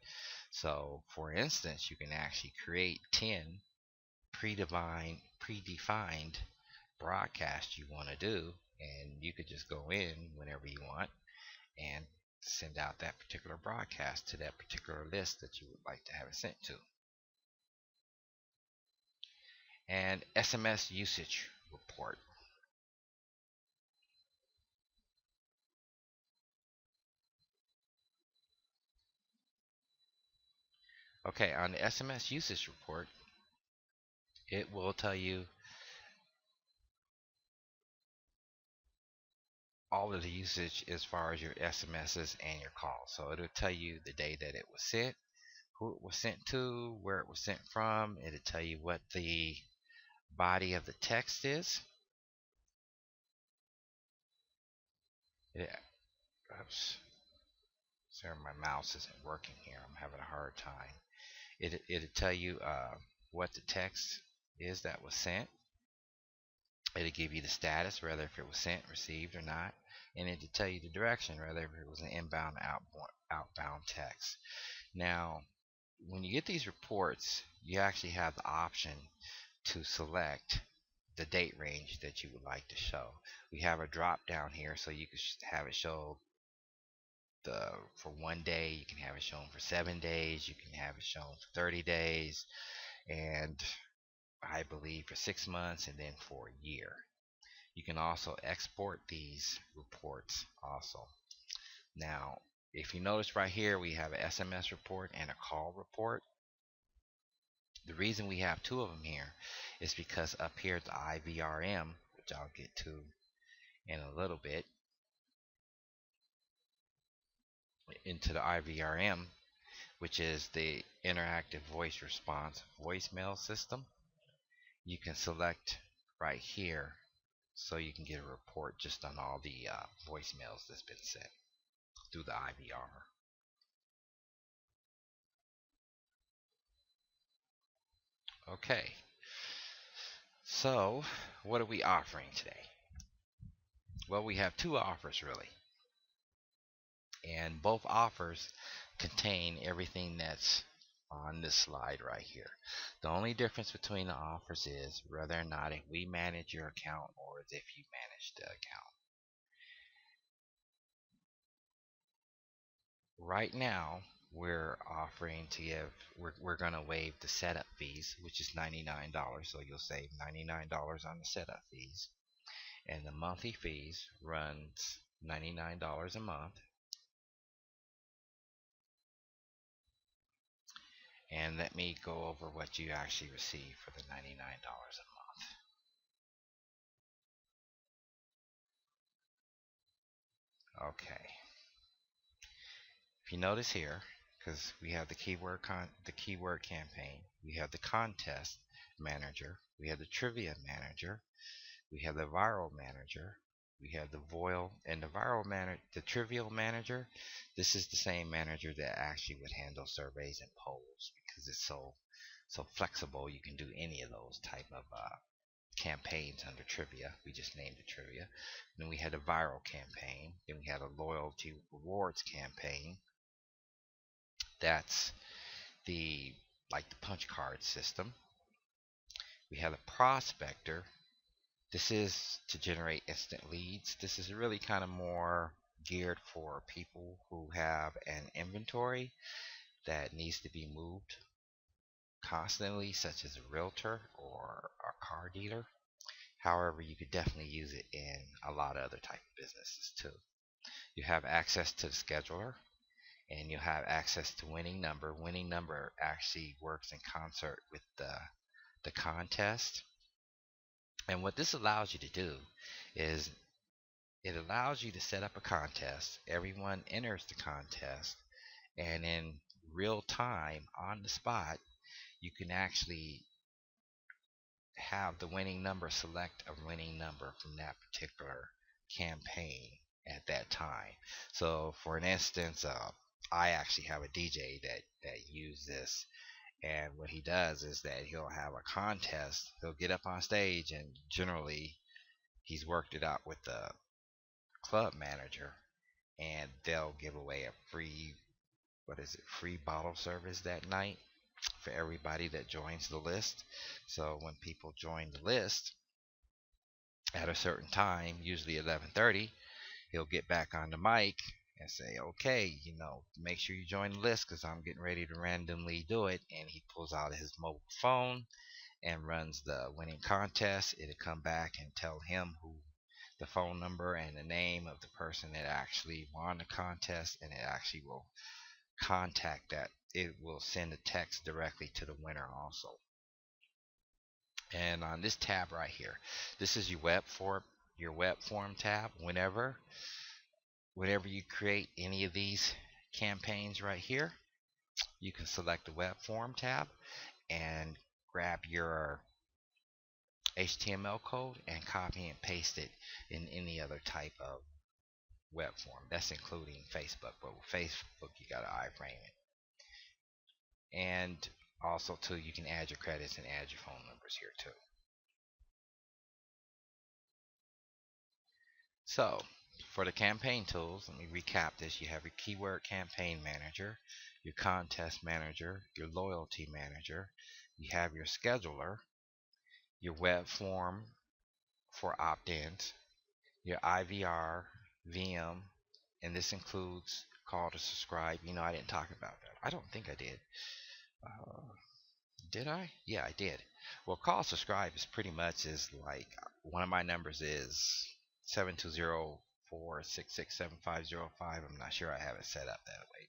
So for instance, you can actually create 10 predefined broadcasts you want to do, and you could just go in whenever you want and send out that particular broadcast to that particular list that you would like to have it sent to. And SMS usage report. Okay, on the SMS usage report, it will tell you all of the usage as far as your SMSs and your calls. So it'll tell you the day that it was sent, who it was sent to, where it was sent from. It'll tell you what the body of the text is. It, oops, sorry, my mouse isn't working here. I'm having a hard time. It'll tell you what the text is that was sent. It'll give you the status, whether if it was sent, received, or not, and it'll tell you the direction, whether if it was an inbound, outbound text. Now, when you get these reports, you actually have the option to select the date range that you would like to show. We have a drop down here, so you can have it show for 1 day. You can have it shown for 7 days. You can have it shown for 30 days, and I believe for 6 months, and then for a year. You can also export these reports also. Now, if you notice right here, we have an SMS report and a call report. The reason we have two of them here is because up here at the IVRM, which I'll get to in a little bit, into the IVRM, which is the interactive voice response voicemail system, you can select right here so you can get a report just on all the voicemails that's been sent through the IVR. Okay, so what are we offering today? Well, we have two offers really, and both offers contain everything that's on this slide right here. The only difference between the offers is whether or not if we manage your account or if you manage the account. Right now, we're offering to give, we're going to waive the setup fees, which is $99. So you'll save $99 on the setup fees. And the monthly fees runs $99 a month. And let me go over what you actually receive for the $99 a month. Okay. If you notice here, because we have the keyword campaign, we have the contest manager, we have the trivia manager, we have the viral manager, we have the voil and the viral manager. The trivial manager, this is the same manager that actually would handle surveys and polls because it's so flexible. You can do any of those type of campaigns under trivia. We just named it trivia. Then we had a viral campaign. Then we had a loyalty rewards campaign. That's the like the punch card system. We have a prospector. This is to generate instant leads. This is really kind of more geared for people who have an inventory that needs to be moved constantly, such as a realtor or a car dealer. However, you could definitely use it in a lot of other type of businesses too. You have access to the scheduler, and you have access to winning number. Winning number actually works in concert with the contest. And what this allows you to do is it allows you to set up a contest. Everyone enters the contest, and in real time, on the spot, you can actually have the winning number, select a winning number from that particular campaign at that time. So for an instance, I actually have a DJ that uses this, and what he does is that he'll have a contest. He'll get up on stage, and generally he's worked it out with the club manager, and they'll give away a free bottle service that night for everybody that joins the list. So when people join the list at a certain time, usually 11:30, he'll get back on the mic and say, okay, make sure you join the list because I'm getting ready to randomly do it. And he pulls out his mobile phone and runs the winning contest. It'll come back and tell him who the phone number and the name of the person that actually won the contest, and it actually will contact that. It will send a text directly to the winner also. And on this tab right here, this is your web your web form tab. Whenever you create any of these campaigns right here, you can select the web form tab and grab your HTML code and copy and paste it in any other type of web form. That's including Facebook, but with Facebook you got to iframe it. And also too, you can add your credits and add your phone numbers here too. So for the campaign tools, let me recap this. You have your keyword campaign manager, your contest manager, your loyalty manager, you have your scheduler, your web form for opt-ins, your IVR, VM, and this includes call to subscribe. You know, I didn't talk about that. I don't think I did. Did I? Yeah, I did. Well, call subscribe is pretty much is like one of my numbers is 720-466-7505. I'm not sure I have it set up that way.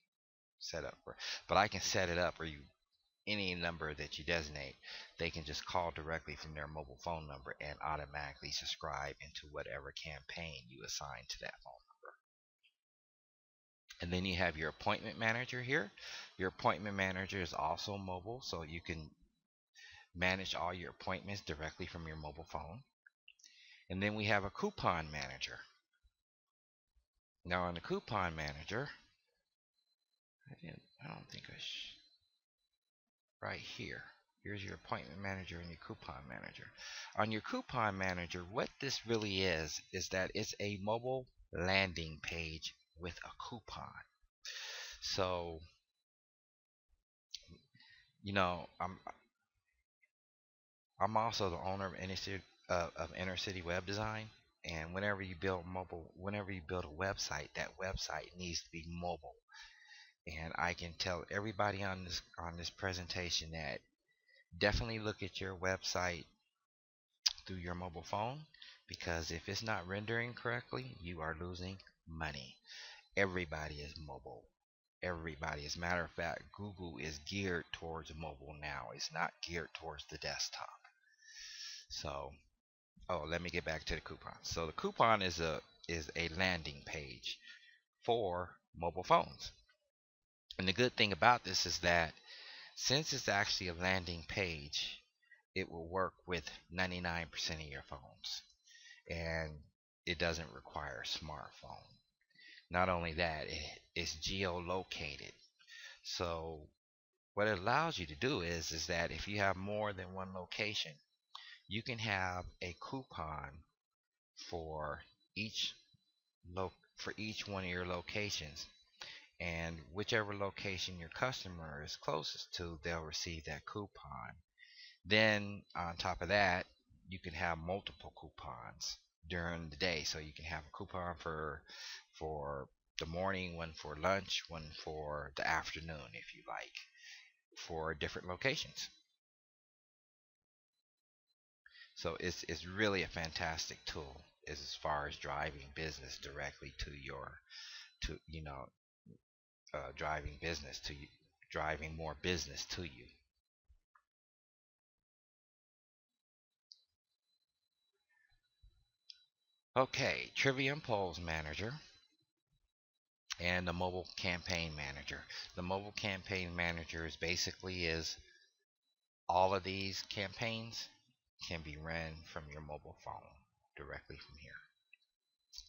But I can set it up where you any number that you designate, they can just call directly from their mobile phone number and automatically subscribe into whatever campaign you assign to that phone number. And then you have your appointment manager here. Your appointment manager is also mobile, so you can manage all your appointments directly from your mobile phone. And then we have a coupon manager. Now on the coupon manager, I don't think right here. Here's your appointment manager and your coupon manager. On your coupon manager, what this really is that it's a mobile landing page with a coupon. So, you know, I'm also the owner of Inner City Web Design, and whenever you build a website, that website needs to be mobile. And I can tell everybody on this presentation that definitely look at your website through your mobile phone, because if it's not rendering correctly, you are losing money. Everybody is mobile. Everybody. As a matter of fact, Google is geared towards mobile now. It's not geared towards the desktop. So, let me get back to the coupon. So the coupon is a landing page for mobile phones. And the good thing about this is that since it's actually a landing page, it will work with 99% of your phones, and it doesn't require a smartphone. Not only that, it's geolocated. So what it allows you to do is that if you have more than one location, you can have a coupon for each one of your locations, and whichever location your customer is closest to, they'll receive that coupon. Then on top of that, you can have multiple coupons during the day. So you can have a coupon for the morning, one for lunch, one for the afternoon, if you like, for different locations. So it's really a fantastic tool as far as driving business directly to driving more business to you. Okay, Trivium Polls Manager and the Mobile Campaign Manager. The Mobile Campaign Manager is all of these campaigns can be run from your mobile phone directly from here.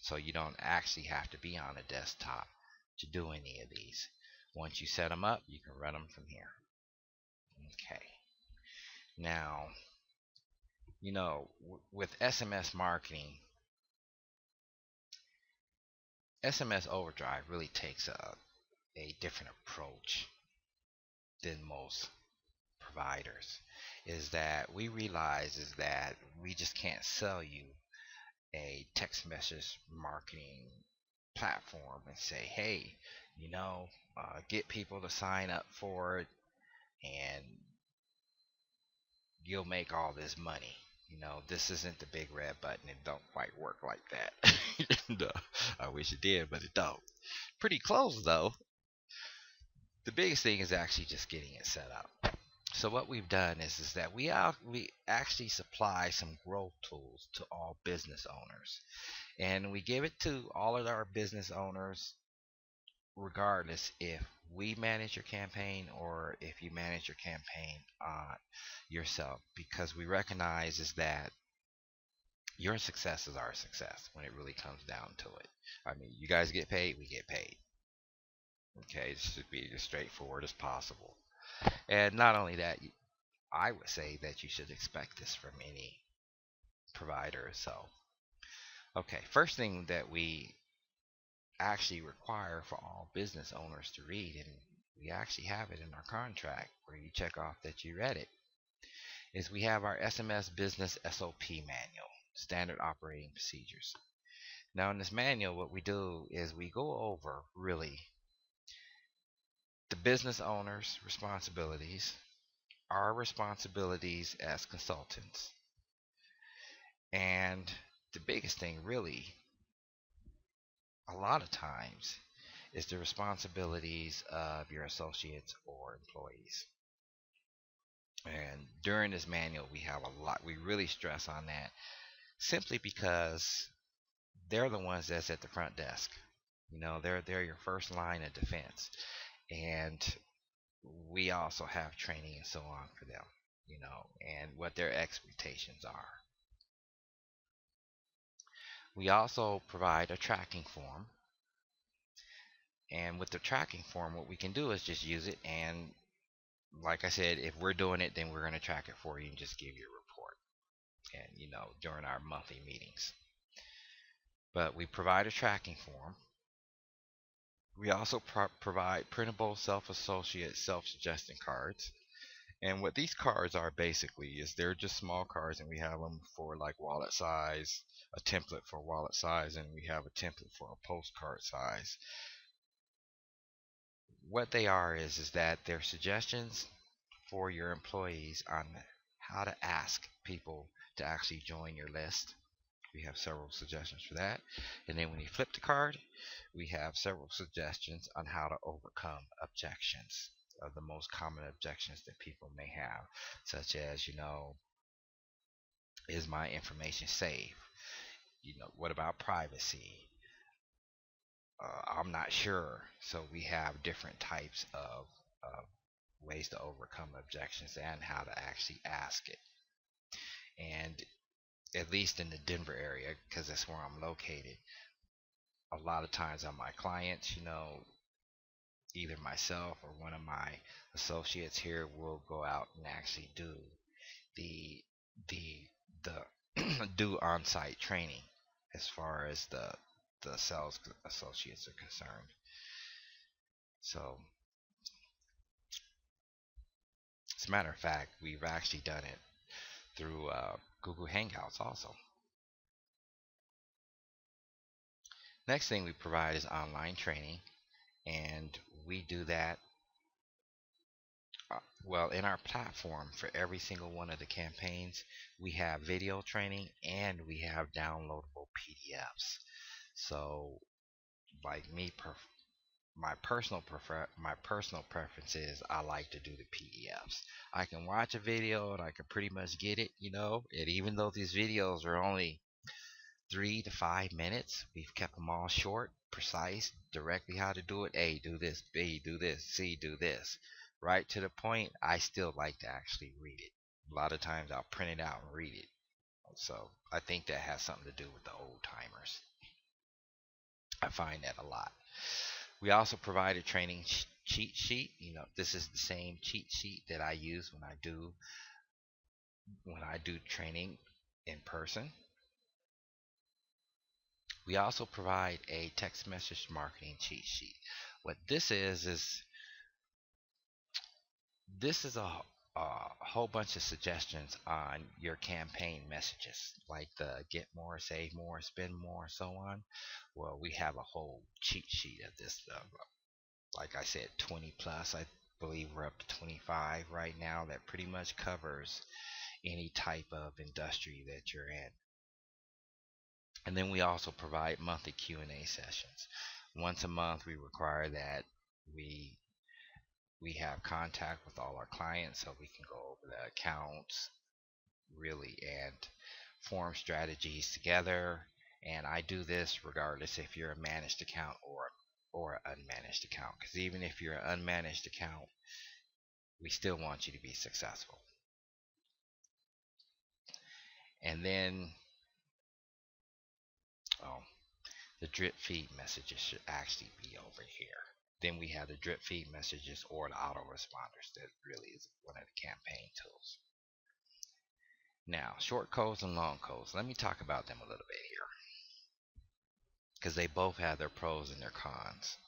So you don't actually have to be on a desktop to do any of these. Once you set them up, you can run them from here. Okay. Now, with SMS marketing, SMS Overdrive really takes a different approach than most providers. Is that we realize is that we just can't sell you a text message marketing platform and say, hey, get people to sign up for it and you'll make all this money. This isn't the big red button. It don't quite work like that. I wish it did, but it don't. Pretty close though. The biggest thing is actually just getting it set up. So what we've done is that we actually supply some growth tools to all business owners, and we give it to all of our business owners regardless if we manage your campaign or if you manage your campaign yourself, because we recognize is that your success is our success when it really comes down to it. I mean, you guys get paid, we get paid. Okay, it should be as straightforward as possible. And not only that, I would say that you should expect this from any provider. So, okay, first thing that we actually require for all business owners to read, and we actually have it in our contract where you check off that you read it, is we have our SMS Business SOP manual, standard operating procedures. Now, in this manual, what we do is we go over really the business owner's responsibilities, our responsibilities as consultants, and the biggest thing, really, a lot of times, is the responsibilities of your associates or employees. And during this manual, we have a lot, we really stress on that simply because they're the ones that's at the front desk. They're your first line of defense. And we also have training and so on for them, and what their expectations are. We also provide a tracking form. And with the tracking form, what we can do is just use it. And like I said, if we're doing it, then we're going to track it for you and just give you a report. And, during our monthly meetings. But we provide a tracking form. We also provide printable self-associate, self-suggesting cards. And what these cards are basically is they're just small cards, and we have them for like wallet size, a template for wallet size, and we have a template for a postcard size. What they are is that they're suggestions for your employees on how to ask people to actually join your list. We have several suggestions for that. And then when you flip the card, we have several suggestions on how to overcome objections, the most common objections that people may have, such as, is my information safe? What about privacy? I'm not sure. So we have different types of ways to overcome objections and how to actually ask it. And at least in the Denver area, because that's where I'm located, a lot of times on my clients, either myself or one of my associates here will go out and actually do the do on-site training as far as the sales associates are concerned. So, as a matter of fact, we've actually done it through Google Hangouts also. Next thing we provide is online training, and we do that in our platform. For every single one of the campaigns, we have video training and we have downloadable PDFs. So, like me, my personal preference is I like to do the PDFs. I can watch a video and I can pretty much get it, and even though these videos are only 3 to 5 minutes, we've kept them all short, precise, directly how to do it. A, do this. B, do this. C, do this. Right to the point. I still like to actually read it. A lot of times I'll print it out and read it. So I think that has something to do with the old timers. I find that a lot. We also provide a training cheat sheet. This is the same cheat sheet that I use when I do training in person. We also provide a text message marketing cheat sheet. What this is a whole bunch of suggestions on your campaign messages, like the get more, save more, spend more, so on. Well, we have a whole cheat sheet of this. Like I said, 20 plus. I believe we're up to 25 right now. That pretty much covers any type of industry that you're in. And then we also provide monthly Q&A sessions. Once a month, we require that we We have contact with all our clients so we can go over the accounts really and form strategies together. And I do this regardless if you're a managed account or an unmanaged account, because even if you're an unmanaged account, we still want you to be successful. And then, oh, the drip feed messages should actually be over here. Then we have the drip feed messages or the autoresponders. That really is one of the campaign tools. Now, short codes and long codes. Let me talk about them a little bit here, because they both have their pros and their cons.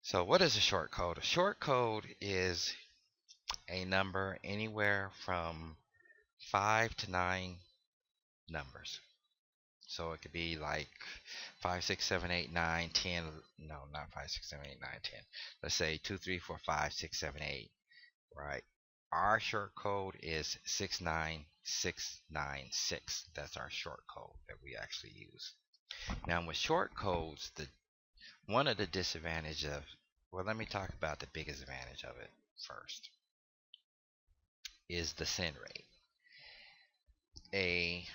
So what is a short code? A short code is a number anywhere from 5 to 9 numbers. So it could be like 5, 6, 7, 8, 9, 10. No, not 5, 6, 7, 8, 9, 10. Let's say 2, 3, 4, 5, 6, 7, 8. Right. Our short code is 69696. That's our short code that we actually use. Now with short codes, one of the disadvantages of, well, let me talk about the biggest advantage of it first, is the send rate. A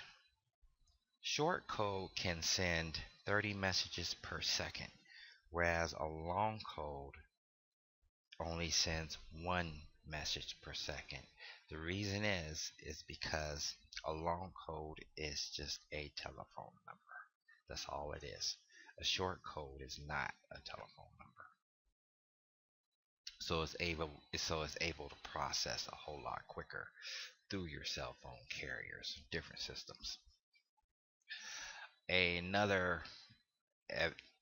short code can send 30 messages per second, whereas a long code only sends 1 message per second. The reason is because a long code is just a telephone number. That's all it is. A short code is not a telephone number. So it's able to process a whole lot quicker through your cell phone carriers, different systems.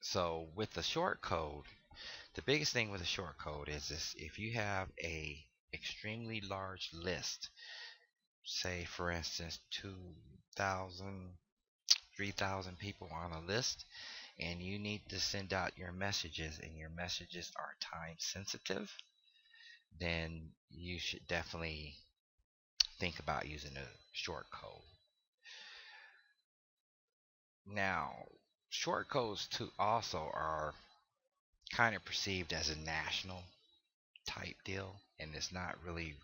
So with the short code, the biggest thing with a short code is this: if you have a extremely large list, say for instance 2,000, 3,000 people on a list, and you need to send out your messages and your messages are time sensitive, then you should definitely think about using a short code. Now, short codes too also are kind of perceived as a national type deal, and it's not really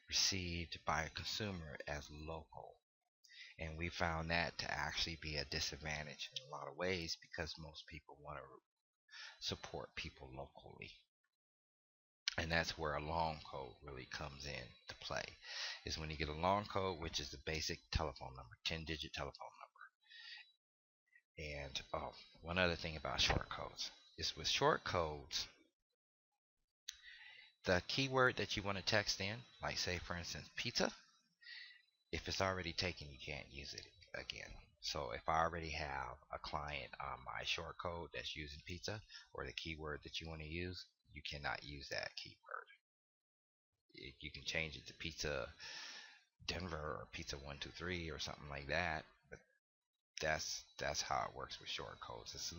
received by a consumer as local. And we found that to actually be a disadvantage in a lot of ways, because most people want to support people locally. And that's where a long code really comes in to play, is when you get a long code, which is the basic telephone number, 10-digit telephone number. And one other thing about short codes is, with short codes, the keyword that you want to text in, like say for instance pizza, if it's already taken, you can't use it again. So if I already have a client on my short code that's using pizza, or the keyword that you want to use, you cannot use that keyword. You can change it to pizza Denver or pizza 123 or something like that, but that's how it works with short codes. It's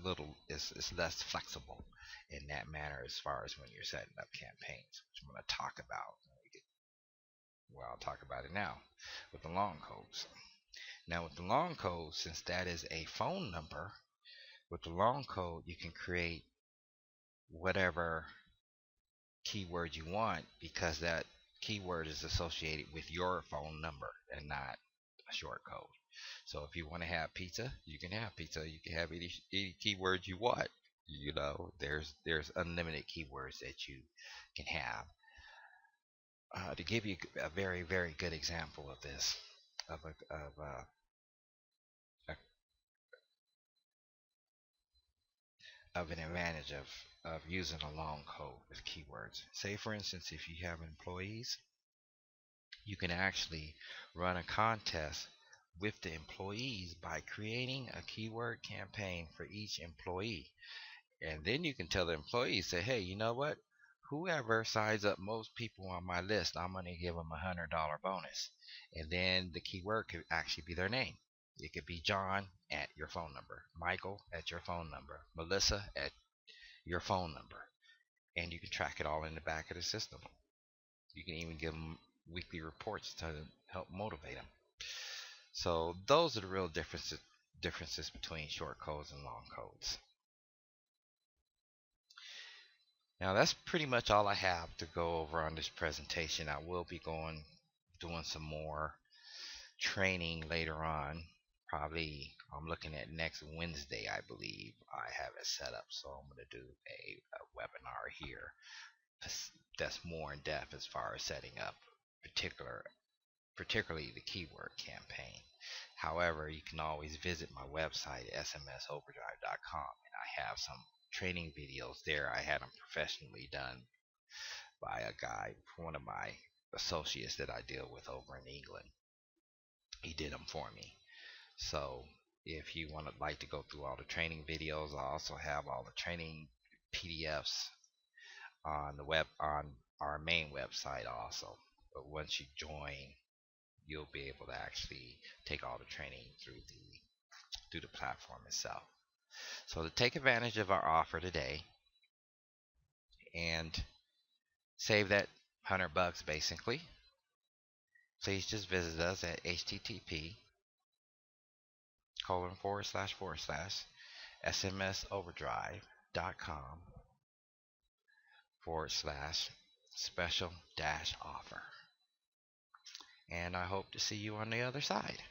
less flexible in that manner as far as when you're setting up campaigns, which I'm going to talk about when we get. Well, I'll talk about it now with the long codes. Now with the long code, since that is a phone number, with the long code you can create whatever keyword you want, because that keyword is associated with your phone number and not a short code. So if you want to have pizza, you can have pizza. You can have any keyword you want. There's unlimited keywords that you can have. To give you a very, very good example of this, of an advantage of using a long code with keywords. Say for instance, if you have employees, you can actually run a contest with the employees by creating a keyword campaign for each employee. And then you can tell the employees, say, hey, you know what? Whoever signs up most people on my list, I'm going to give them $100 bonus. And then the keyword could actually be their name. It could be John at your phone number, Michael at your phone number, Melissa at your phone number. And you can track it all in the back of the system. You can even give them weekly reports to help motivate them. So those are the real differences between short codes and long codes. Now that's pretty much all I have to go over on this presentation. I will be doing some more training later on. Probably I'm looking at next Wednesday, I believe. I have it set up, so I'm going to do a webinar here that's more in depth as far as setting up particularly the keyword campaign. However, you can always visit my website, smsoverdrive.com, and I have some training videos there. I had them professionally done by a guy, one of my associates that I deal with over in England. He did them for me. So if you want to like to go through all the training videos, I also have all the training PDFs on the web on our main website also. But once you join, you'll be able to actually take all the training through the platform itself. So to take advantage of our offer today and save that $100 basically, please just visit us at http://smsoverdrive.com/special-offer. And I hope to see you on the other side.